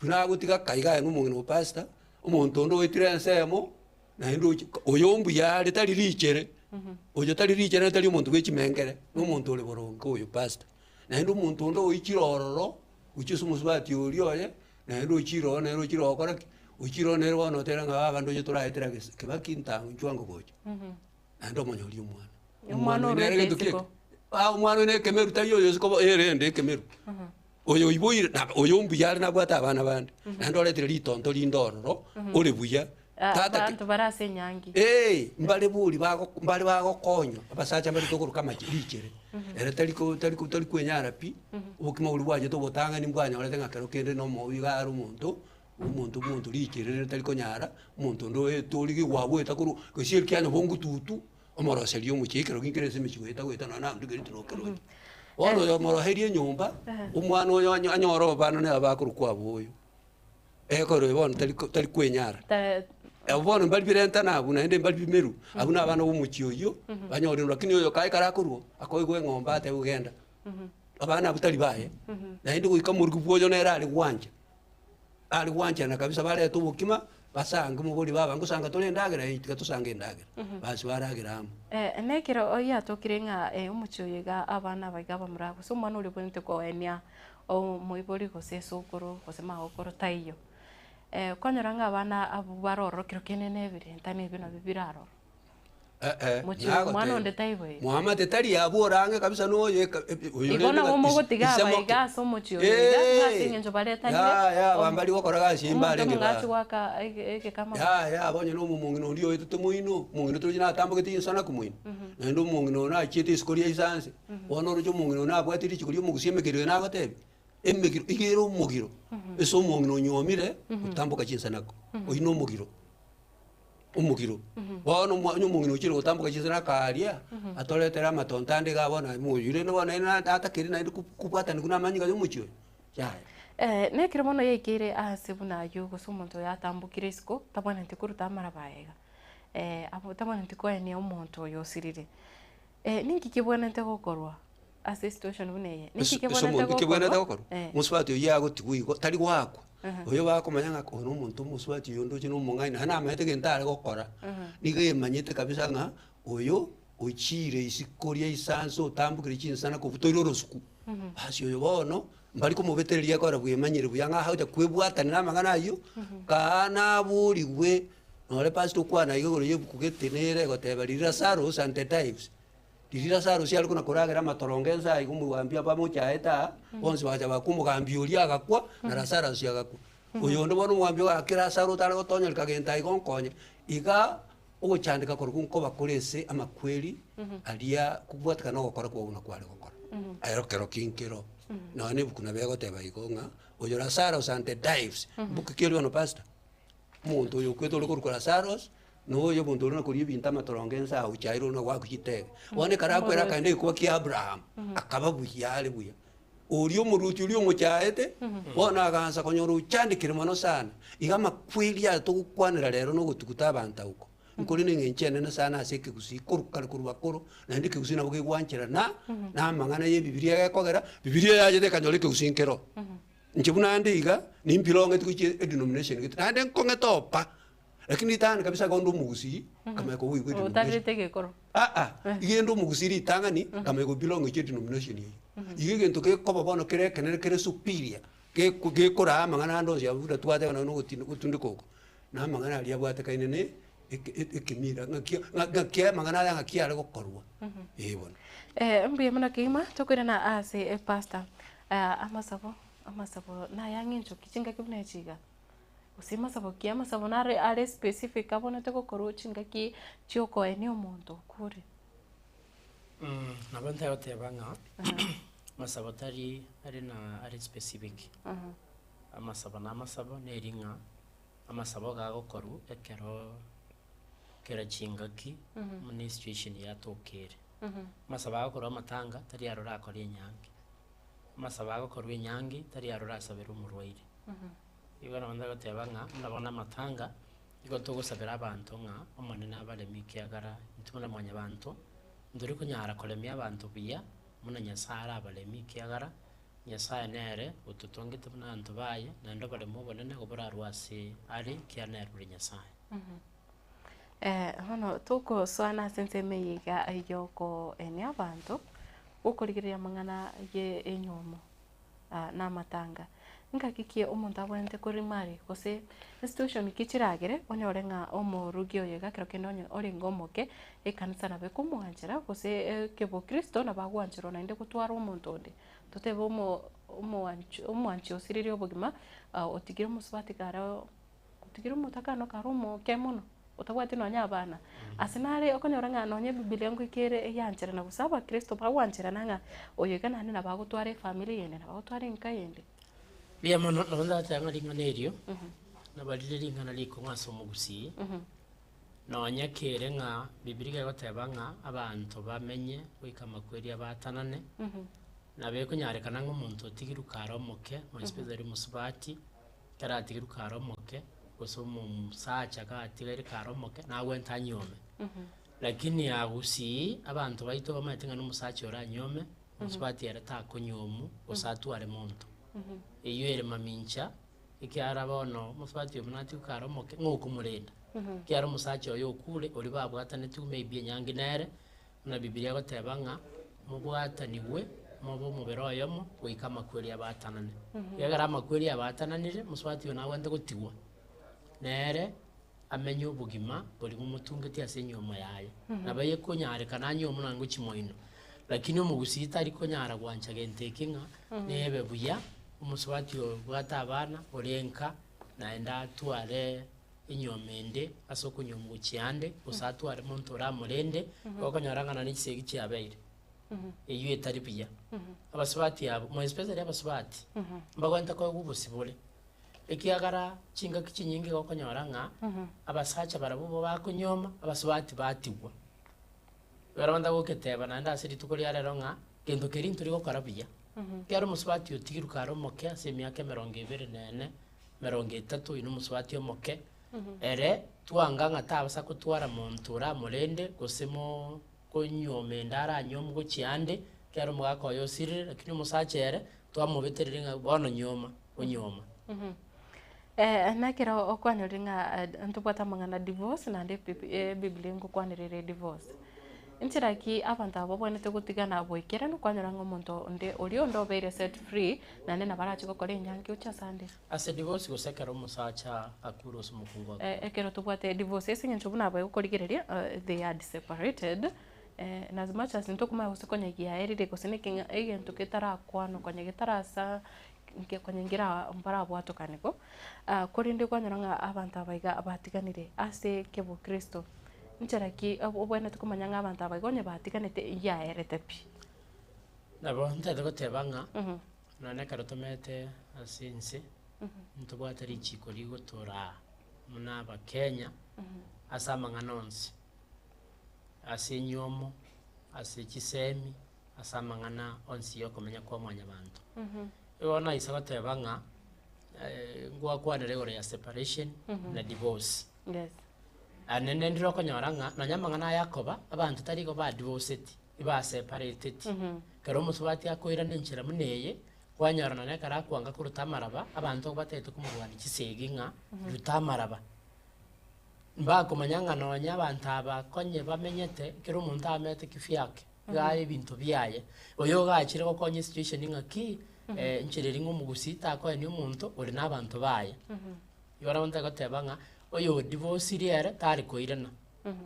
buna gutigaka aiga no mungino pastor umuntu ndo wetire nsemo na ndo oyombu ya letali lichere oyo tali lichere tali umuntu wechimengere no muntu ole borongo oyo pastor na ndo muntu ndo oichirororo uchisu musubati olioye na ndo chiro kora uchiro nere wono tera nga abandu je turaetera kebaki ntangu chwango gocho ando monyori umwana Umwana orwete umwana ne kemeru tayo yosiko erende kemeru oyo iboire oyo mbuyari nabwata abana bandi nandoletire litonto lindororo ore buya tata barase nyangi mbale buli bago konyo abasacha mbali tokuru kama chirichere era tali kwenyara pi ubukima uli bwaje to botanga ni mbwanya olete ngakero kende no mo bigaro umuntu lichere tali konyara umuntu ndo toligi wabweta kuru kwishir kyano bongu tutu omoro selio muchikero kinkerese michweta weta na ndigeri tinokero ono yo moro herie nyumba umwana oyo anyoro bana ne abakuru kwabo oyo ekoro ibon tali kwenyara abona mbali birenta na abuna ende mbali bimeru abuna abana bumuchiyo banyori lakini oyo kai karakuru akoigwe ngomba ate ugenda abana abutali baye na indi kuikamurgu bwojo nera ali wanja na kabisa bale tubukima basanga mubuli baba ngusanga tole ndagera itika tusanga ndagera basi baragira amo nekero oya tokirenga umuchoyega abana bagaba murago so mwana uri bonite ko enia o muibori gose sokoro gose mahokoro taiyo konyoranga abana abo baroro kiro kenene bire ntane bino bibiraro mwana onde taiwe Muhammad tari yaborange kabisa noye ibona wo mogotiga baiga so muchoyega ngasinge njobale tani ya bambali wokoraga shimbale ngati waka eke kama ya bonye no mungino ndiyo eto muino mungino tujina tambo kiti sana kumuino ndo mungino na chiti skoria isanse wono rojo mungino na bwatiri chikurio mugusime kire na batebe emegiro igero mugiro eso mungino nyomire utambuka chinsanako oino mugiro umugiro bono mungino chiro utambuka chinsana karia atoletera matontande gabona muyire no bona ina atakiri na kupata ni kuna manyiga yomuchyo ya nekire bono yekire asebuna yo gosumonto yatambukire isiko tabona ntikuru tamara baega abo tabona ntikoene omonto yosirire ninki kibona ntegokorwa ase situation buneye ninki kibona ntegokorwa muswati yago tiguigo tali gwako oyo bakomanya ko no muntu muswati yondo chino mung'aina hana amete gentare gokora nige manyete kabisa nga oyo uchire isikoria isanso tambukire chinsana ko butoiro rosuku basi oyo bono mbali ko mubetereria ko rabwe manyire buyanga hauta kwebwatana namangana ayo kana buligwe nore pastor kwana igoro yebukugetenere goteberira saro sante types dirira saro si alikuwa nakoragira matorongenza igumu wambia pamoja eta bonse baja bakumugambioria agakwa na rasara si agakwa uyo ndo bono mwambio akira saro tare gotonya kagenta igonkonye iga uguchandika koruko bakorese amakweli alia kubwatka no gukora kwa una kwale gukora ayro kero kinkero no ne bukuna bego teba igonga uyo rasara sante dives bukikero no pasta muntu uyo kweto lokora saros no yo muntu na kuri binta matorongenza uchairo no wakujitega wone karakwera kande kwa ki Abraham akaba buyale buya uriyo muruti uriyo muchaete bona aganza konyoro uchandikire mono sana igama kwili ya to kwanira lero no gutukuta abantu uko nkuri ningenchene na sana aseke kusikuru kurubakuru na ndike kusina buge gwanchira na mangana ye bibilia yakogera bibilia yaje de kanyoleke usinkero nchibuna ndiga nimpilonge tukuche denomination kitande nkonge topa lakini tani kabisa gondo mugusi kama ko wiwe denomination utarete koro igendo mugusiri tangani kama ko bilonge che denomination yi igento ke ko bono kere superior ke kora mangana ndo ya buda twate na no gutundiko na mangana ali abwate kainene ekimira ngakia mangana ya ngakia ari gokorwa bona mbiye mana kima tokwirana ase pastor amasabo na yangincho kichinga kibune chiga usima sabo kia masabo na are specific abona te gokorwa chinga ki chioko eneo mondo kuri nabanta yote banga masabo tari ari specific amasabo neringa amasabo ga gokorwa ekero kera chingaki muni situation ya tokere masaba gakora amatanga tari arora akora inyangi masaba gakora inyangi tari arora asabera umurwaire igana banda gatebanga ndabona amatanga igo tugusabira abantu nga omonene abaremi kiagara ntumana mwanya abantu nduri kunyara kolemia abantu biya muna nyasara abaremi kiagara nyasaya nere ututongete muna abantu baye nando baremo bonene gobora rwase ari kianere buri nyasaya hono tuko swana senseme yiga ayoko eni abantu ukurigiria mangana ye enyomo na matanga ngakikie omonto abonete korimari gose situation kichiragere onyore ng'a omorugi oyo gakero kende onye oringa omoke ekanisa nabe kumwanchera gose kebo kristo nabagwanchero naende gotwara omonto onde totebe omwanchi osiririe obogima otigire omosubati karo otigire omotakano karo omoke mono otagwate nonya abana ase nare okonyora ng'a nonye bibilia ngoikere eyanchera na gose abakristo bagwanchera nang'a oyo iga nande nabagotwara efamily yende nabagotwara enka yende bia mono nondatanga ringana erio nabarire ringana liko ng'asa omogusii nonya kere ng'a bibilia egoteba ng'a abanto bamenye goika makweri abatanane nabekonyarekana ng'a omonto otigiru kara omoke especially omusubati kera atigiru kara omoke gose omusacha gatigaire kara omoke nagwenta anyome lakini agusii abanto baito bamaete ng'a nomusacha ore anyome omusubati ere takonyomu gose atware monto eyo ere mamincha ekiara bono omusubati oyo natigu kara omoke ng'okomorenda kiara omusacha oyo okure ori babwataneti maybe enyangi nere na bibilia egoteba ng'a mobwataniwe mobe omobere oyomo goika amakweri abatanane egera amakweri abatananire omusubati oyo nagwente gotigwa nere amenye obogima bori gomotungeti ase enyomo yaye nabo ekonyarekana anyomo nango chimoino lakini omogusii tari konyara gwancha gente eki ng'a nebe buya omusubati oyo bwata abana orenka naende atware enyoma ende ase okonyoma gochiande gose atware monto oramorende okonyora ng'a nane chisegi chiabeire eyo etari buya abasubati abo mo especially abasubati mbagwenta koigwa obosibore ekiagara chingaki chinyingi gokonyora ng'a abasacha barabo bo bakonyoma abasubati batigwa barabanda goketeba naende ase rituko ria rero ng'a gento keri ntori gokora buya kiaro omusubati otigiru kara omoke ase emiaka 24 30 oino omusubati omoke ere twanga ng'a tabasa kotwara monto oramorende gose konyoma ende aranyomu gochiande kiaro omogaka oyo osirire lakini omusacha ere twamobeterire ng'a bono nyoma onyoma nakero okwanyorire ng'a ntobwata amang'ana divorce naende biblia ngokwanirire divorce nchiraki abanto abo bwenete gotigana bwekera nokwanyora ng'a omonto onde orio onde obeire set free naende nabarachi gokora enyangi ochasande ase divorce gosekera omusacha akure ase omokungu ekero tobwate divorce ase eng'encho buna abae gokorigereria they had separated and as much as ntokumanya gose konyegia erire gose nekinga egento ketarakwano konye getarasa ngira mbara bwatokaniko korinde kwanyora ng'a abanto abaiga abatiganire ase kebo kristo ncheraki obwene tukumanya ng'a abanto abaigonye batiganete yaerete pi nabo ntete goteba ng'a none kero tomete ase ense ntobwate richiko rigotora muna abakenya ase amang'ana onsi ase enyomo ase chisemi ase amang'ana onsi yokomenya kwa mwanyabanto iwona isa goteba ng'a gwakwanire igoro ya separation na divorce yes anene ndiro konyora ng'a nonya amang'ana yakoba abanto tarigo ba divorced iba separated kero omusubati akoirana enchera muneye kwanyora none kara akwanga kuruta amaraba abanto batete kumurwani chisegi ng'a ruta amaraba mbakomanya ng'a nonya abanto aba konye bamenyete kero omonto amete kifiake gae ebinto biaye oyo gachire gokonya situation ng'aki nchereri ng'omogusi takoeni omonto ori n'abanto baye ibara bonte goteba ng'a oyo divorce riere tari koirana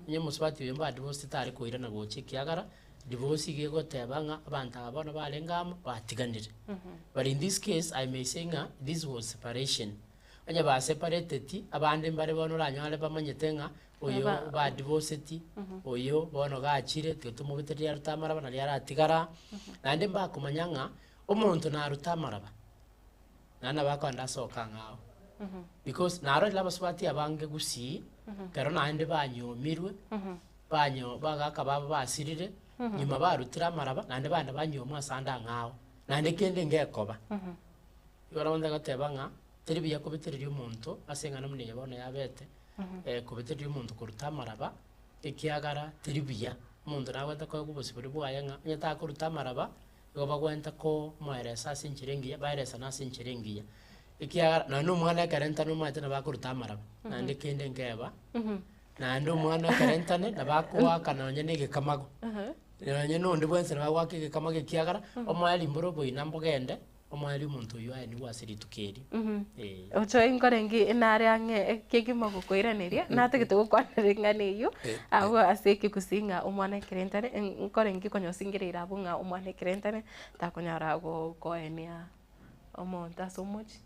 nye omusubati oyo mba divorce tari koirana gocha ekiagara divorce igegoteba ng'a abanto aba bono barengamo batiganire but in this case I may say ng'a this was separation onye ba separated abande mbare bono ranyore bamanyete ng'a oyo ba divorced oyo bono gachire tetumubiteria rutamaraba na riara atigara nande mba kumanya ng'a omonto na rutamaraba nana bakonda soka ng'ao because naro laba swati abange gusi pero nande banyomirwe banyo bagaka baba basirire nyuma barutira maraba nande bande banyomwa sanda ng'ao nande kende ngekoba ibara bonde gateba ng'a teribiya kubiteria omonto asengana munye bono yabete kubiteria omonto kuruta maraba ekiagara teribiya omonto nagwenta ko gubosibori bwaye ng'a nyata kuruta maraba igo bagwenta ko mweresa ase enchirengiya baeresa na ase enchirengiya ikiagara none omwana ekarenta nomanyete nabakoruta amaraba naende kende nkeba naende omwana ekarentane nabakwaka nonye na egekamago nonye nondi bwense nabagwaka egekamago ekiagara omoya rimboro oboina mbogende omwari omonto oyo aye niwe asiritukeri Ochoi nkorengi inare ang'e kegima gokoiraneria nategete gokwanere ng'ana eyo abo ase ekegusii omwana ekerentane nkorengi konyosingereire abo ng'a omwana ekerentane takonyara gokoenia omonto ase omochi.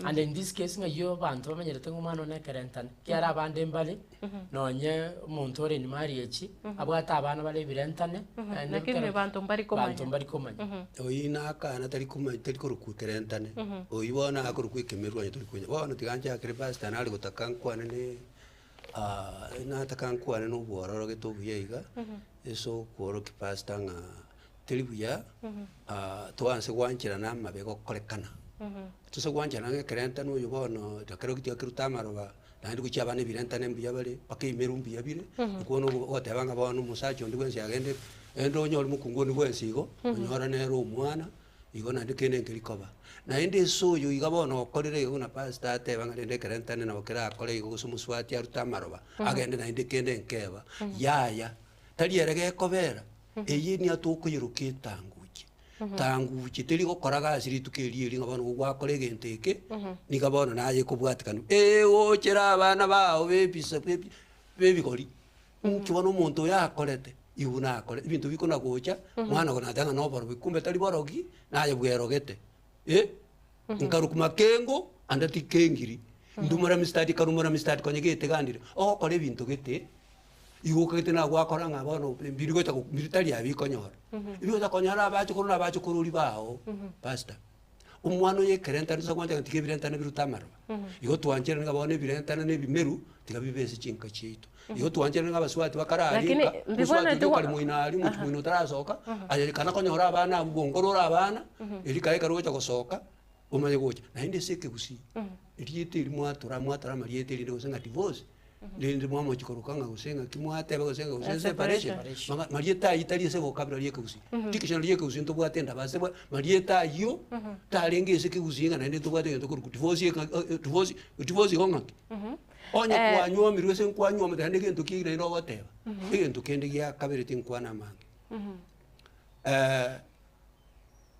And in this case yo bantu bamenyerete ng'omwana one ekerentane kiara abande mbale nonye omonto ore nimariechi abwate abana bare ebirentane lakini bantu mbari komanya oyi nakana tari koruku kerentane oyi bona akoruku ekemerwa nyo turi bona tiganja kere pastor nari gotaka nkwane ne nataka nkwane no bwororo getobuyeiga eso kworo ki pastor nga telibuya twanse gwanchira na mabego korekana tuse gwanchira na kerentane oyo bono takero kitia kiruta maroba nandi kuchia bane birentane mbuya bale pakeimera mbuya bire kuono gotebanga bono musacho ndi gwensi agende endo nyori mukungu ni gwensi igo onyora nero omwana igo nandi kene ngerikoba na indi soyo iga bono okorire igo na pastor atebanga rende kerentane na okera akore igo gusumuswati aruta maroba agende na indi kende nkeba yaya tari erege kobera eyi ni atukuyiruka tanguki teri gokoraga asiritukeri eri ngabana gwakora egenteke nigabona naye kubwatikana ochera abana bao bebisa bebigori nkibona omonto yakorete ibuna akore ibintu bikona gocha mwana gona tanga no baro bikumbe tari borogi naye bwerogete nkarukuma kengo andati kengiri ndumara mistadi karumara mistadi konyegete gandire okore ibintu gete igo kete na gwakora ngabona mbirigo ta military abikonyora ibigo ta konyara abacho kururi bao pastor umwana ye kerentane so kwanja tike birentane birutamara igo twanjere ngabona birentane ne bimeru tikabibese chinka chito igo twanjere ngabaswati bakarari biswati tukali muinari mutu muino tarasoka aje kana konyora abana bongorora abana eri kae karocha gosoka umaye gocha na inde seke gusi iriete mwatara mariete inde gosenga divorce ndi mwamo chikorukanga gusenga kimwate bagosenga gusenga separation marieta itali se vocabulary yeke gusi dictionary yeke gusi ntobwa tenda base marieta yo talenge se ke gusinga na ndi tobwa tenda ku divorce honga onya kwanywa mirwe se kwanywa mutande ke ntuki ire ro goteba ke ntuki ndi ya kabere tin kwana mange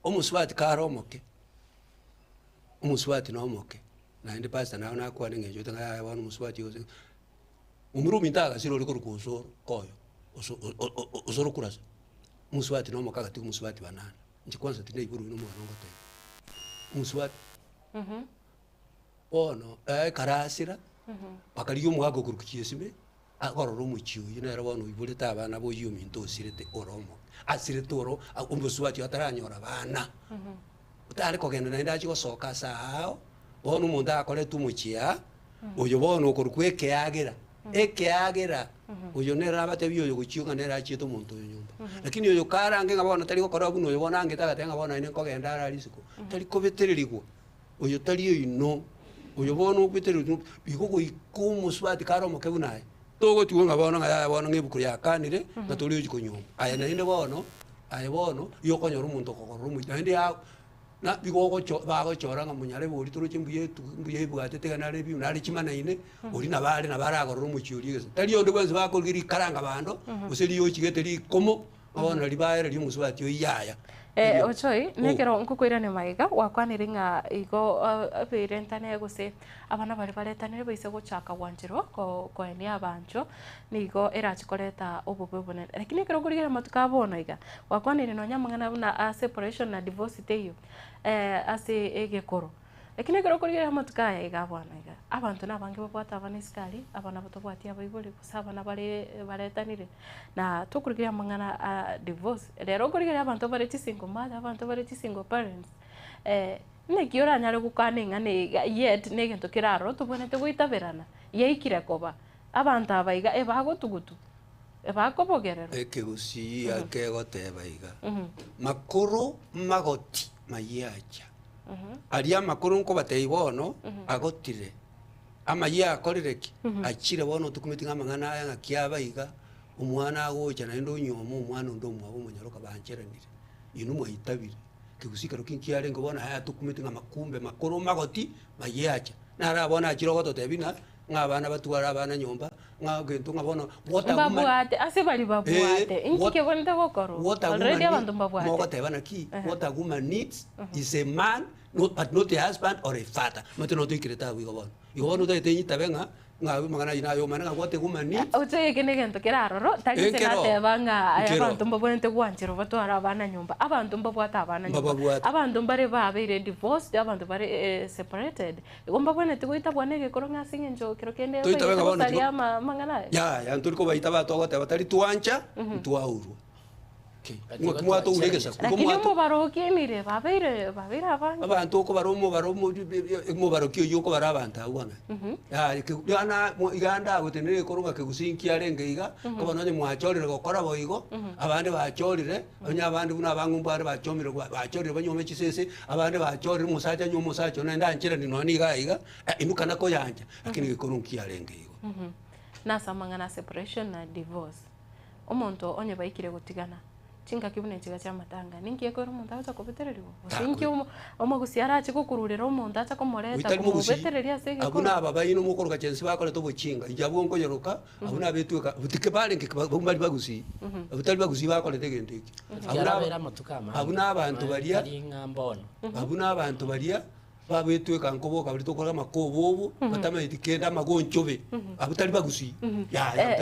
omuswati karomoke omuswati no moke na ndi pastor na kwa ngejo tanga ya bana omuswati yo umurumi ntaga siro liko rukusoro koyo osoro kurasa muswati no mokaga ti muswati banana nchikwanza tinde iburu no mwana ngote muswati ono karasira bakariyo muhago kurukiesime akororo muchiu yinera bono ibure tabana bo yumi ntosirete oromo asirete oro umuswati ataranyora bana utari kogenda na ndachi gosoka sao bono umuntu akore tumuchia oyo bono korukwe agera uyo nera abate biyo guchiunga nera chito muntu nyumba lakini uyo karange ngabona tari gukora buno uyo bona angeta gatenga bona ine kogenda ararisiko tari kobetererigwa uyo tari yo ino uyo bona ubetererigwa bigugo ikumuswati karomo kebunaye togo tuonga bona ngaya bona ngebukuri yakanire natoli yo chikonyumba aya na inde bono aya bono yo konyora umuntu kokoro mu inde ya na bigogo bago choranga munyare buri turu chimbuye bwate teganare bi nari chimana ine uri na baragoro muchiuri tari yo ndwenze bakogiri karanga bando useli yo chigete ri komo abona ribaere ri musubati yo yaya ochoi nekero nkukwirane maiga wakwanire ng'a igo birentane gose abana bari baretanire baise gochaka wanjiro koenia abancho nigo erachikoreta obube bunene lakini kero kurigera matuka bona iga wakwanire no nyamangana na separation na divorce teyo ase egekoro lakini kero kurigera matuka ya iga bwana iga abantu nabange babwata abana iskali abana batobwati abaibuli kusaba na baretanire na tukurigera mangana divorce rero kurigera abantu bari single mother abantu bari single parents nekiora nyare gukaninga ne yet negento kiraro tubonete guitaberana yeikire koba abantu abaiga ebagotugutu ebakobogerero ekegusi akegoteba iga makuru magoti mayacha aria makuru nko batei bono agotire amaya akorireki achire bono tukumitinga mangana aya ngakiaba iga umwana agocha na ndo nyomo umwana ndo mwabo munyaroka bancheranire inu mwitabire kigusika rukinkiare ngo bona haya tukumitinga makumbe makuru magoti mayacha nara bona achiro goto tebina ngabana batwara abana nyomba nga gento nga bono what a woman Babuate, ase bali babuate. Inki ke bonita gokoro. Already abantu babuate. Mo gatebana ki what a woman needs is a man, but not a husband or a father. Mate no tuikireta wigo bono. Igo bono taitenyi tabenga nga mangana ina yo mana what a woman needs. Oche kene gento kiraroro tali senate banga abantu mbabonete gwanjiro batwara abana nyumba. Abantu mbabwata abana nyumba. Abantu mbare babere divorced, abantu bare separated. Igomba bonete goita bwanege koronga singenjo kiro kende baitalia mangana. Ya nturiko baita batogota batari tuancha tuauru. Mwato ulegesa lakini mo baroki mire babere abana abantu ko baromo mo baroki yo ko barabanta ubona ya ana iganda gutenere koruga ke gusinki arenge iga ko banone mwachorire gukora boigo abandi bachorire onya abandi buna bangumbare bachomire bachorire banyome chisese abandi bachorire musacha nyomo musacha nenda nchira ni noni iga inuka nako yanja lakini gikorunki arenge igo nasa mangana separation na divorce omonto onye baikire gutigana chinga kibune chiga cha matanga ninki ko umuntu acha kubetereriwo sinki omugusiara acha kukururira umuntu acha komoreta kubetereria sege abuna baba ino mukoro kachensi bakole to buchinga ijabo nkonyoroka abuna betuka butike bale nkibali bagusi abutali bagusi bakole tegenteki abuna abantu baria abuna abantu baria babetweka nkobo kabiri tokora makobo batama itikenda magonchobe abutali bagusi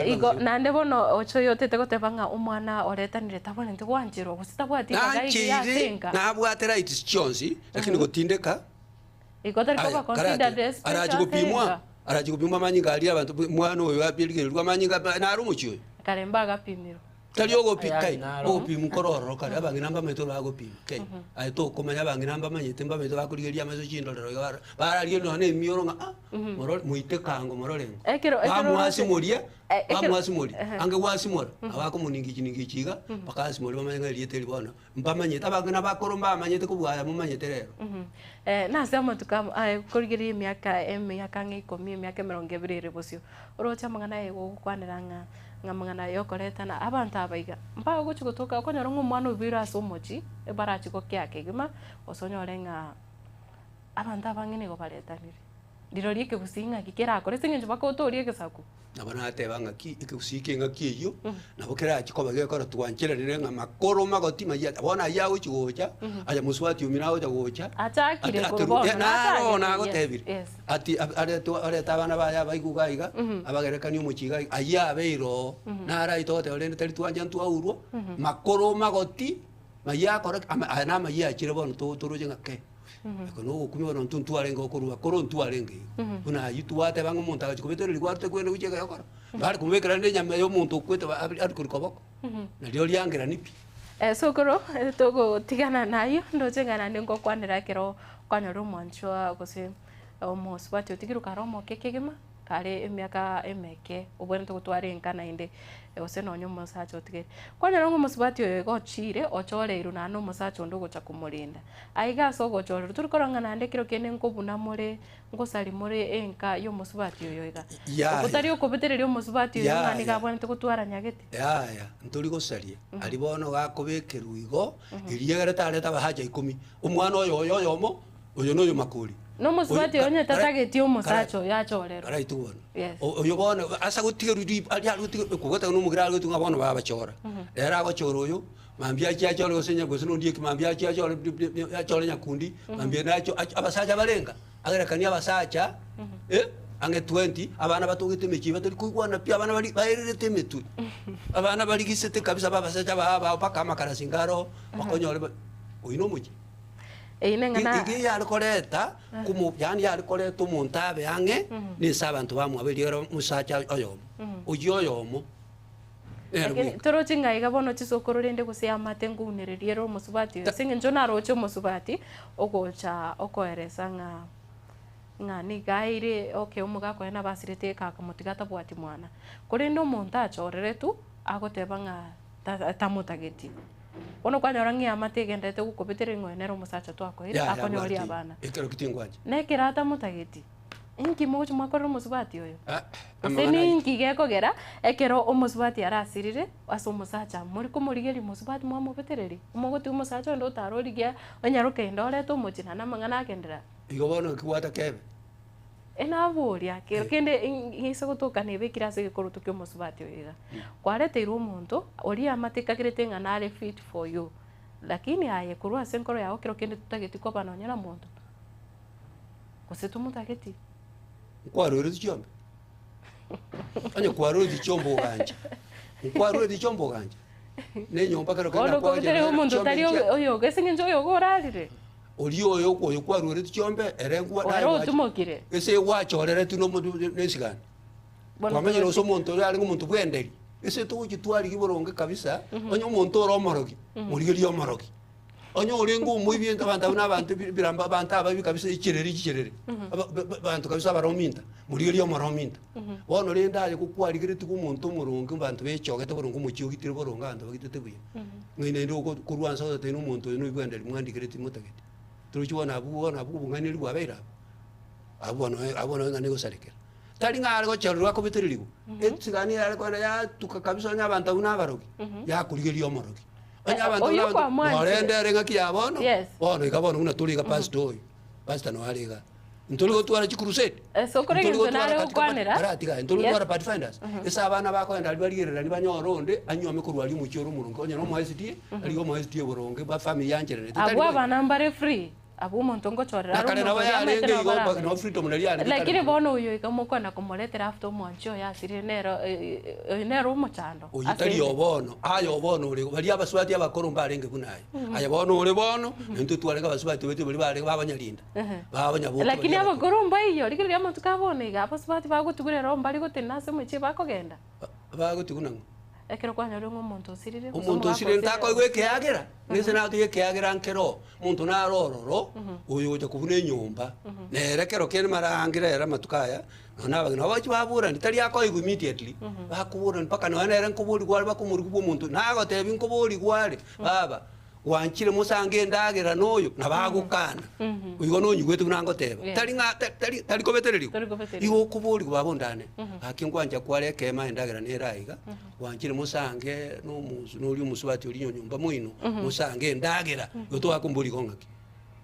igo nande bono ocho yote tegotebanga umwana oretanire tabone ntigwanjiro gusitabwatika gaigi yasenga nabwatera itis chonsi lakini gotindeka igo tari ko consider this araji kupimwa manyinga ali abantu mwana oyo apirigirirwa manyinga narumuchiyo karemba agapimiro taliogo pikai opi mukororo kare abangi namba meto bago pi kai ai to komanya abangi namba manyete mba meto bakurigeria maso chindo lero bara rio no ne mioro nga moro muite kango mororengo bamuasi moria ange wasi mora abako muningi chiga bakasi mori bamanya riete libona mba manyete abangi nabakoro mba manyete kubwaya mu manyete rero na sema tukam kurigeria miaka ng'ikomi miaka 20 bosio orocha mangana ego kwaniranga ngamangana yokoretana abantu abaiga mpaka guchugutuka okonyora ng'umwana ubira asomochi ebarachiko kyake gima osonyorenga abantu abangene go baretanire ndiro rieke gusinga kikera kore singenje bakotorie gesaku abana atebanga ki ikusike ngaki iyo nabokera chikoba gekora twancherere nga makoro magoti maya bona yawo chigocha aya muswati uminawo chagocha atakire korobona na gotebire ati are tabana baya baigugaiga abagerekani umuchiga aya beiro nara itote olende tari twanja ntuaurwo makoro magoti maya kora ana maya chire bono toroje ngake kono kumwe bono ntuarenga okorwa koro ntuarenge una yituate bango montaga chikobetero ligwarte kwene uchega yakora bari kumwekera nde nyama yo muntu kwete ari kuri koboko na lyo lyangera nipi sokoro togo tigana nayo ndocengana ningo kwanira kero kwanyoro mwanchwa gose omoswati otigiruka romo kekegema kare emyaka emeke obwene togutwarenga nainde ose nonyo musacha otigere kwanyoro ng'omosubati oyo gochire ochoreiru nano musacha ondo gocha kumurinda aiga so gochorero turikoranga nande kiro kene nkobuna more ngosali more enka yo musubati oyo iga okotari okobetereria omosubati oyo ng'ani gabwene togutwara nyagete ya nturi gosaria ari bono gakobekeru igo iriegere tareta bahaja 10 omwana oyo yomo oyo noyo makuri no musubati onye tatageti omusacho yachorero right one oyo bono asa gutigeru ali aluti kugota no mugira aluti ngabona baba chora era gochoro oyo mambia chiachore osenya gosino ndie kimambia chiachore yachore nyakundi mambia nacho abasacha balenga agera kania abasacha ange 20 abana batogete mechi batari kuigwana pia abana bali bairete metu abana bali gisete kabisa babasacha baba paka makara singaro bakonyore oino muchi einengana igi yalikoreta kumu yani yalikoreta umuntu abe ange ni sabantu bamwabiriera musacha oyomo oyomo torochinga iga bono chisokoro rende gusea matengunererie ro musubati singenjo naroche musubati ogocha okoeresa ng'ani gaire okay umuga kwena basirete kaka mutigata bwati mwana korendo umuntu achorere tu agoteba ng'a tamutageti ono kwanyora ngia mategendete gukobetere ng'wenero musacha twakoire akonyoria abana ekero kitingwaje nekirata mutageti inki mocho makorero musubati oyo seni inki gekogera ekero omusubati arasirire aso musacha muri kumurigeri musubati mwamubetereri umogoti umusacha ndo tarorigia onyaruke ndore to muchina na mangana akendera igo bono kiwata kebe enaburia kende ngise gutuka ne bekira se gikuru tukyo musubati oiga kwareteirwo omonto ori amatikagirete ng'a nare fit for you lakini aye kurwa senkoro yao kiro kende tutageti kwa banonyera monto kose tumutageti kwarore tichombe anye kwarore tichombo ganje kwarore tichombo ganje ne nyomba karo kana kwa tere omonto tari oyo gesinge oyo gorarire ori oyo kwarore tichombe erengwa nayo waro tumokire ese wachorere tuno mundu nesigana kwamenye no somonto ari ngomuntu bwenderi ese tugitwari kiboronge kabisa onyo muntu oromorogi murigeri omorogi onyo orengo umuibi abantu n'abantu biramba abantu ababi kabisa ikirere abantu kabisa barominta murigeri omorominta wono renda ari kukwari tuku umuntu murungu abantu bechoge toborongo muchiogitire boronga abantu bagitete buye ngine ndo kurwansa ote n'umuntu no ibwenderi mwandikire timutagete turukibona abu bunganiri bwabera abono ngane gosarekera tari ngare gocherwa ko bitiririgo etsigani yare kwana ya tukakabisa n'abantu n'abarogi ya kurigeria omorogi anya abantu n'abantu ngaki yabono bono ikabona una turiga pastor pastor no arega nturigo twara chikrusete so korege nare ukwanera aratiga nturigo twara pathfinders esa abana bakwenda alibarigerera nibanyoronde anyome kurwali mucyoro murungo onye no muhesiti aligo muhesiti boronge ba family yanjere abo abana mbare free abo monto ngochorera lakini bono uyo ikamukona kumoletera after moncho ya sirenero nero muchando oyitari obono ayo obono uri bali abaswati abakorumba arenge kunaye ayo bono uri bono ntu twarega abaswati bete bali bare babanyalinda babanyabo lakini abakorumba iyo likiri yamuntu kabone abaswati bagutugurera mbali gotenase muche bakogenda bagutugunango ekero kwanya umuntu osirire umuntu osirire ntako gweke yagera nese nato yeke yagera nkero muntu narororo uyu uje kubune nyumba nerekero kene marangira era matukaya nona bagina abachi babura nditari yako immediately bakubura mpaka none nkuburi gwali bakumuri kubwo muntu nago tebi nkuburi gwali baba wanchire musange ndagera noyo nabagukana uyo no nyugwete kunango teba tari kobetereri iwo kuburi kubabondane akingwanja kwale kema ndagera neraiga wanchire musange no muzu no musubati uri nyumba mwino musange ndagera yoto akumburi kongaki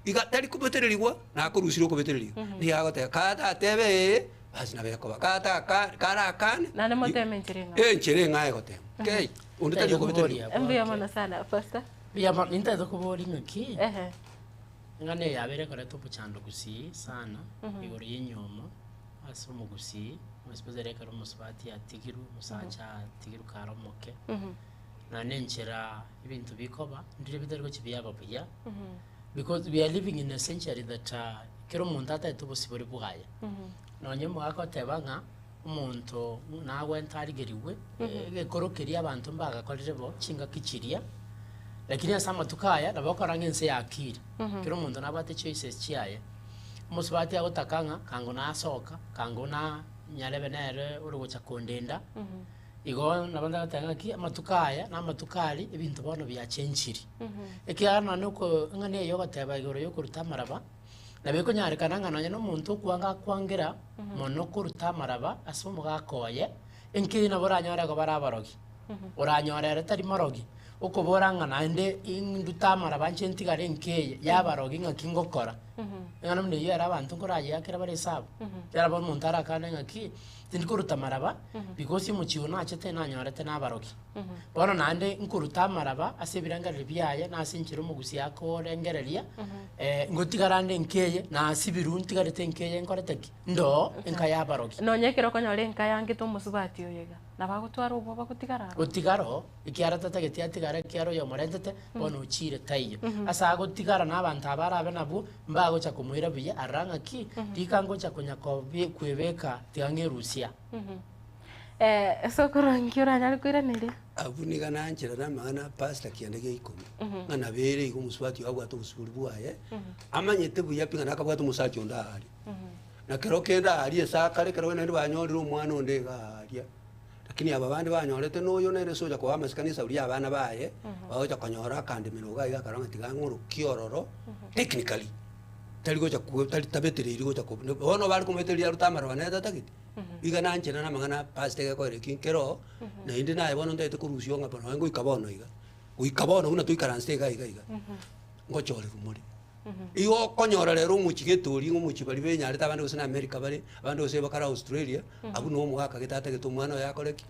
iga tari kobetereriwa nakorusiro kobetereri ni yago te kata tebe basi nabeko bakata kara kane nane moteme nchirenga nchirenga yote okay unditari kobetereri mbia mana sana pasta Biyama ninta dokobori ngaki. Ngane yabere kore to puchando gusi sana. Igoro yinyoma asumu gusi. Musipozere karo musbati atigiru musacha atigiru karo moke. Na nenchera ibintu bikoba ndire bitariko kibiyaba buya. Because we are living in a century that kero muntata etubusibori bugaya. Nonye mwako tebanga umuntu nawe ntarigeriwe gekorokeria abantu mbagakorere bo chinga kichiria. Lakini asama tukaya nabakora ngense yakira kiro muntu nabate choices chiaye musubati agotakanga kango na soka kango na nyarebe nere urugocha kondenda igo nabanda tanga ki amatukaya na matukali ibintu bono bya chenchiri ekiana nuko ngane yo gateba igoro yo kurutamaraba nabeko nyarekana ngana no muntu kwanga kwangira mono kurutamaraba asumu gakoye enkiri naboranyora go barabarogi oranyora tari marogi ukoboranga nande indutamara banchenti gare nkeye yabarogi ngakingokora ngana mne yara abantu koraje yakera bare sabo yara bon montara kana ngaki tindikurutamara because muchiona achete nanyorete nabarogi bono nande nkurutamaraba asebiranga ribiyaye nasinchiro mugusi yako rengereria ngotigarande nkeye nasibirunti garete nkeye nkoreteki ndo enka yabarogi nonyekero konyore enka yange to musubati oyega nabagutwara ubo bagutigara gutigaro ikiara tategetia tigara kiaro yo morentete bono uchire taiyo asa gutigara nabantu abarabe nabu mbago cha kumwira biye aranga ki dikango cha kunyako kwebeka tiange Rusia sokorangiora nyari kwiranire abuniga nanchira namana pastor kiandege ikomi ngana bere ikumuswati wabwa to busuburi bwaye amanyete buya pinga nakabwa to musachi ondari na kero kenda ari esa kare kero nende banyorira umwana ondega aria lakini aba bandi banyorete noyo nere soja kwa amasikanisa uri abana baye bahoja kanyora kandi miroga iga karanga tiganguru kiororo technically taligo cha ku tabetere irigo cha ku bono bari kumeteria rutamara baneta takiti iga nanche na mangana paste ko ere kinkero na indi na bono ndete kurusio ngapa no ngo ikabono iga uikabono una tu ikaranste iga ngochore kumuri iyo konyora rero umuchigetori umuchibari benyare tabandi gusina America bari abandi gose bakara Australia abu no mwaka gitata gitu mwana yakoreki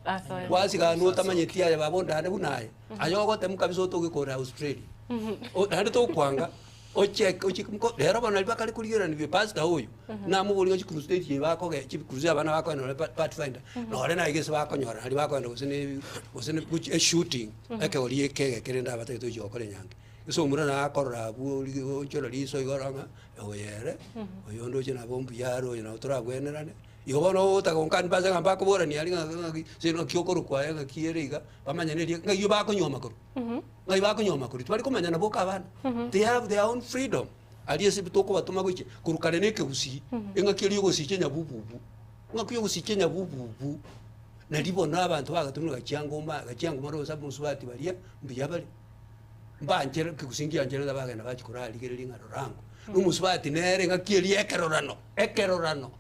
wasiga no tamanyeti ya babonda hande bunaye ayogote mukabisa utogikora Australia hande to kwanga ochek rero bana bakari kurigira ni pastor uyu namuburi ngo crusade yibako ge crusade abana bako no pathfinder no rena igese bakonyora ali bakwenda gusine shooting eke oli ekege kerenda abateto yokore nyange so murana akorora bu choro liso igoranga oyere oyondo chena bombu yaro ina otora gwenerane yobono utakonkan baza ngamba kubora ni ali ngaki sino kyokoro kwa yanga kiyeriga bamanya ne ngayo bakonyoma koro ngayo bakonyoma koro twali komanya na boka abana they have their own freedom ali ese bitoko batuma gwiche kurukane neke usi ngakiri yugo sichenya bububu ngakiyo gusichenya bububu na libona abantu bagatumira gacyango roza muswati bariya mbiyabali mbangere kusingia njere dabagenda bakikora ligere ngaro rango numuswati nere ngakiri ekerorano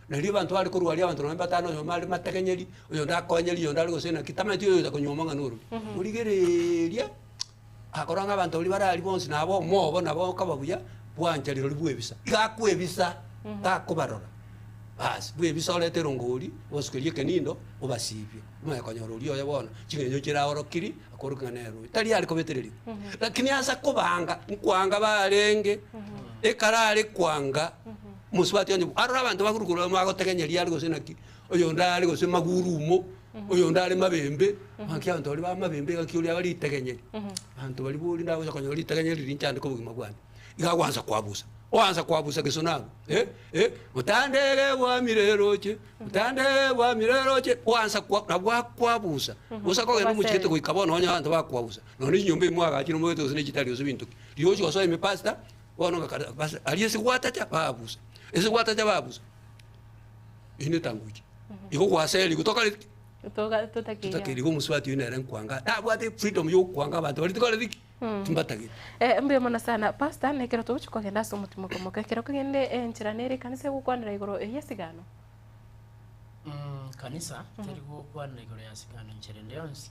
na liba bantu bali kurwali abantu batano yo mali matekenyeri uyo ndakonyeri yo ndali gusena kitamati yo zakonyoma nganuru uligereria akoranga abantu bali barali bonsi nabo mobo nabo kababuya bwanjariro libwebisa gakwebisa takubarora basi bwebisa oletero ngori osikerie kenindo obasibye umekonyora uri oya bona kingenyo kira orokiri akorukanero tali ali kobetereri lakini asa kubanga nkwanga barenge ekarale kwanga muswati yanyu arora abantu bakurukura magotekenyeria ali gosenaki oyo ndali gose magurumo oyo ndali mabembe manki abantu bali ba mabembe gakiuri abali tekenyeri abantu bali buri ndawo zakonyori tekenyeri rinchande ko bugima bwana igakwanza kwabusa kesonabo mutandege bwa mireroche wanza kwabusa usako ngeno muchikete ko ikabona onya abantu bakwabusa none nyombe mwaga kino mweto zine kitali osibintu liyoji kwa soye mepasta wana ngakada basa aliyesi kwatacha babusa ese kwatacha babusa ine tanguki iko kwaseli kutoka tutakiri ko muswati yinere nkwanga abwate freedom yo kwanga abantu bali tukole diki timbatagire mbe mona sana pastor nekero tuchukwa kenda so mutimo komoka kero kugende njira nere kanisa gukwanira igoro yesigano kanisa teri gukwanira igoro yesigano njire ndeyonsi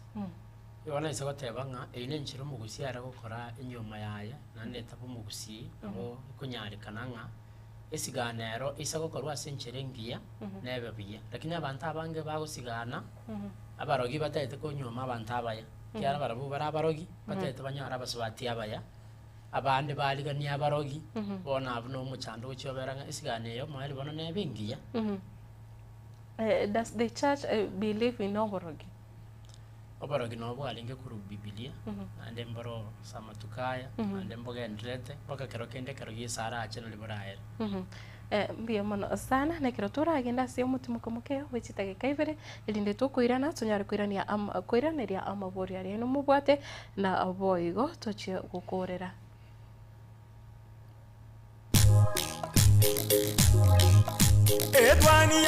yona isa gotebanga ine njire mugusiara gukora inyuma yaya nande tapo mugusi abo kunyari kananga esiganero isa gokorwa asenjire ngiya nebe biya lakini abantu abange bagusigana abarogi batete ko nyuma abantu abaya kyara barabu barabarogi batete banyara basubati abaya abandi baliga ni abarogi bona abno muchando cyoberanga isiganeyo mwali bona nebingiya does the church believe in oborogi no bwalinge kuru Biblia ande mboro samatukaya ande mboga ndrete baka kero kende kero yesara acheno libaraera mbia mono sana nekero turagenda cio mutimo komokeo wichitage kaibere ilinde tukwirana tunyari kwirania kwiraniria amabori ari no mubwate na aboigo tochie gukorera Etwani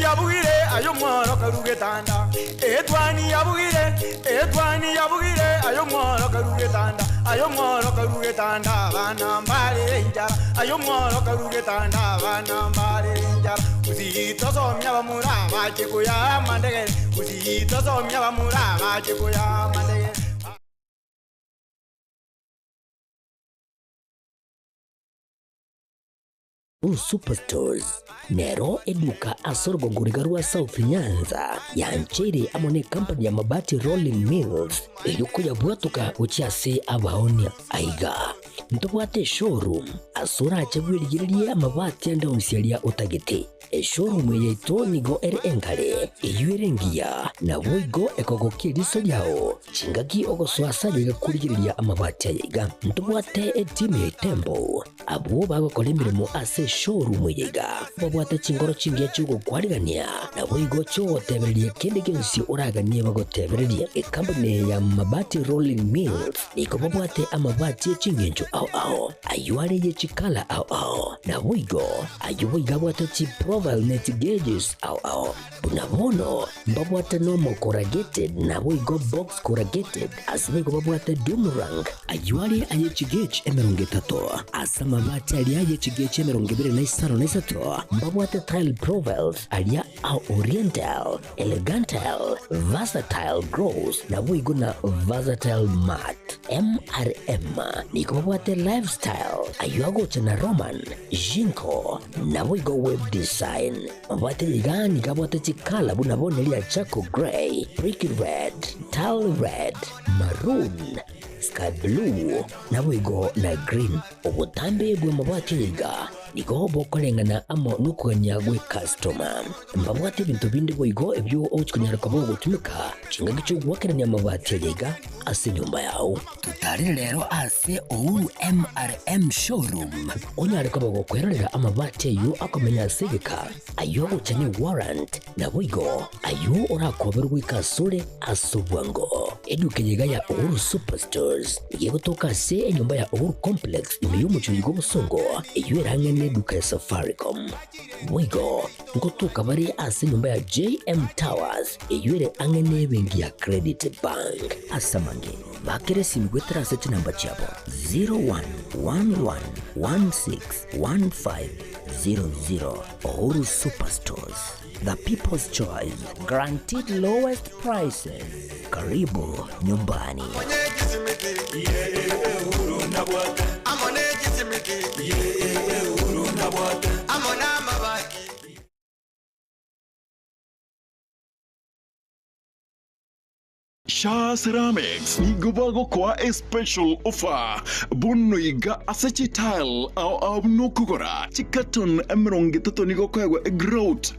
yabugire ayo mworo karugetanda Etwani yabugire ayo mworo karugetanda bana mbare njara ayo mworo karugetanda bana mbare njara uzito somya bamura bakikuya mandege uzito somya bamura bakikuya mandege Superstores Nero eduka asorgo ngurigarua South Nyanza yanchere amone company ya mabati Rolling Mills eyuko yabwatuka uchiase abaonia aiga ntobwate showroom asura achabwirigirie amabati anda usialia utagete showroom yeto nigo enkare eyuerengia na boigo ekogokiriso yao chingaki ogoswasa yegakurigiria amabati aiga ntobwate team tembo abo bagokolemiremo ase showroom yega babwate chingoro chingia chugo kwarigania na boigo cho teberia kende gensi uragania bagoteberia company ya mabati Rolling Mills iko babwate amabati chingenjo au ayuare ye chikala au na boigo ayuiga bwate chi profile net gauges au bunabono babwate normal corrugated na boigo box corrugated asbigo babwate Dumarang ayuare aye chigage emerungetato asama amabati alia yechigeche 25 mbabwate tile provels alia au oriental elegantal versatile gross na boigo na versatile mat MRM ni kubabwate lifestyle ayuago chana roman jinko na boigo web design mabwate ligani kabwate chikala buna bonelia chaco gray brick red tile red maroon sky blue na boigo na green obutambe bwe mabwate liga niko bokolengana amo nukuganya gwe customer mbabwate bintu bindi boigo ebyo ochikunyara kabo gutumika chinga gicho gwakeranya mabati liga ase nyumba yao tutari rero ase Uhuru MRM showroom onyare kabo gukwerera amabati yu akomenya sigika ayo guchani warrant na boigo ayo orakoberwa ikasure asubwango edukenyega ya Uhuru Superstores yego toka se enyumba ya Uhuru Complex imiyumu chuyigo busongo iyo erangene duka ya Safaricom boigo ngotuka bari ase nyumba ya JM Towers iyo ere angene bengi ya Credit Bank asamange bakere simgwetra sechi namba chabo 0111161500 Uhuru Superstores, the people's choice, guaranteed lowest prices. Karibu nyumbani. Shah Ceramics ni gubago kwa a special offer bunno iga asachi tile au nokugora chikaton emeronge tato ni gokwa growth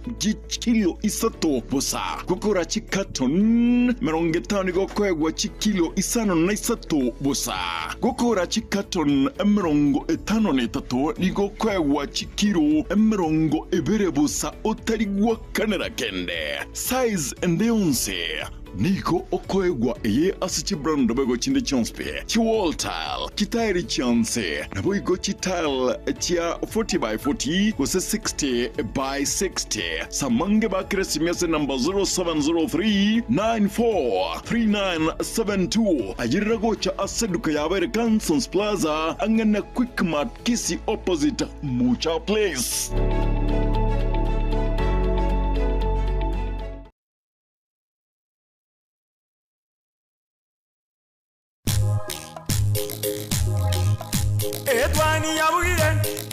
kilo isato bosa gokora chikaton meronge tano ni gokwa kilo isano na isato bosa gokora chikaton emerongo etano ne tato ni gokwa kilo emerongo ebere bosa otarigwa kanera kende size endeonse Niko okoegwa eye asichi brando bego chinde chonspe chi wall tile kitairi chance na boigo chi tile chia 40 by 40 kose 60 by 60 samange ba kresimese number 0703943972 ajirago cha aseduka ya bere Kansons Plaza angana Quick Mart Kisi opposite Mucha Place.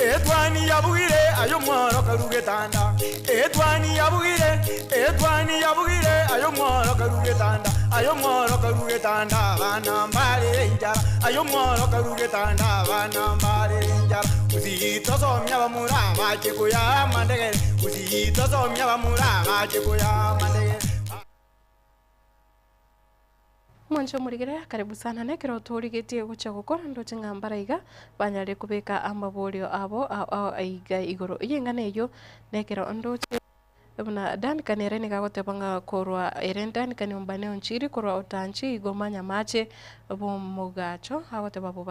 Etwani yabugire ayo mworo karugetanda etwani yabugire ayo mworo karugetanda bana mbale njara ayo mworo karugetanda bana mbale njara uzito somya bamura baje kuya mandege uzito somya bamura baje kuya mandege Mwancho murigere karibu sana nekero turigetie gucha gukora ndoche ngambara iga banyare kubeka amabolio abo aiga igoro yengane yo nekero ndoche buna dan kanere ni gagote banga korwa erendan kani umbane onchiri korwa otanchi igomanya mache bo mugacho hagote babu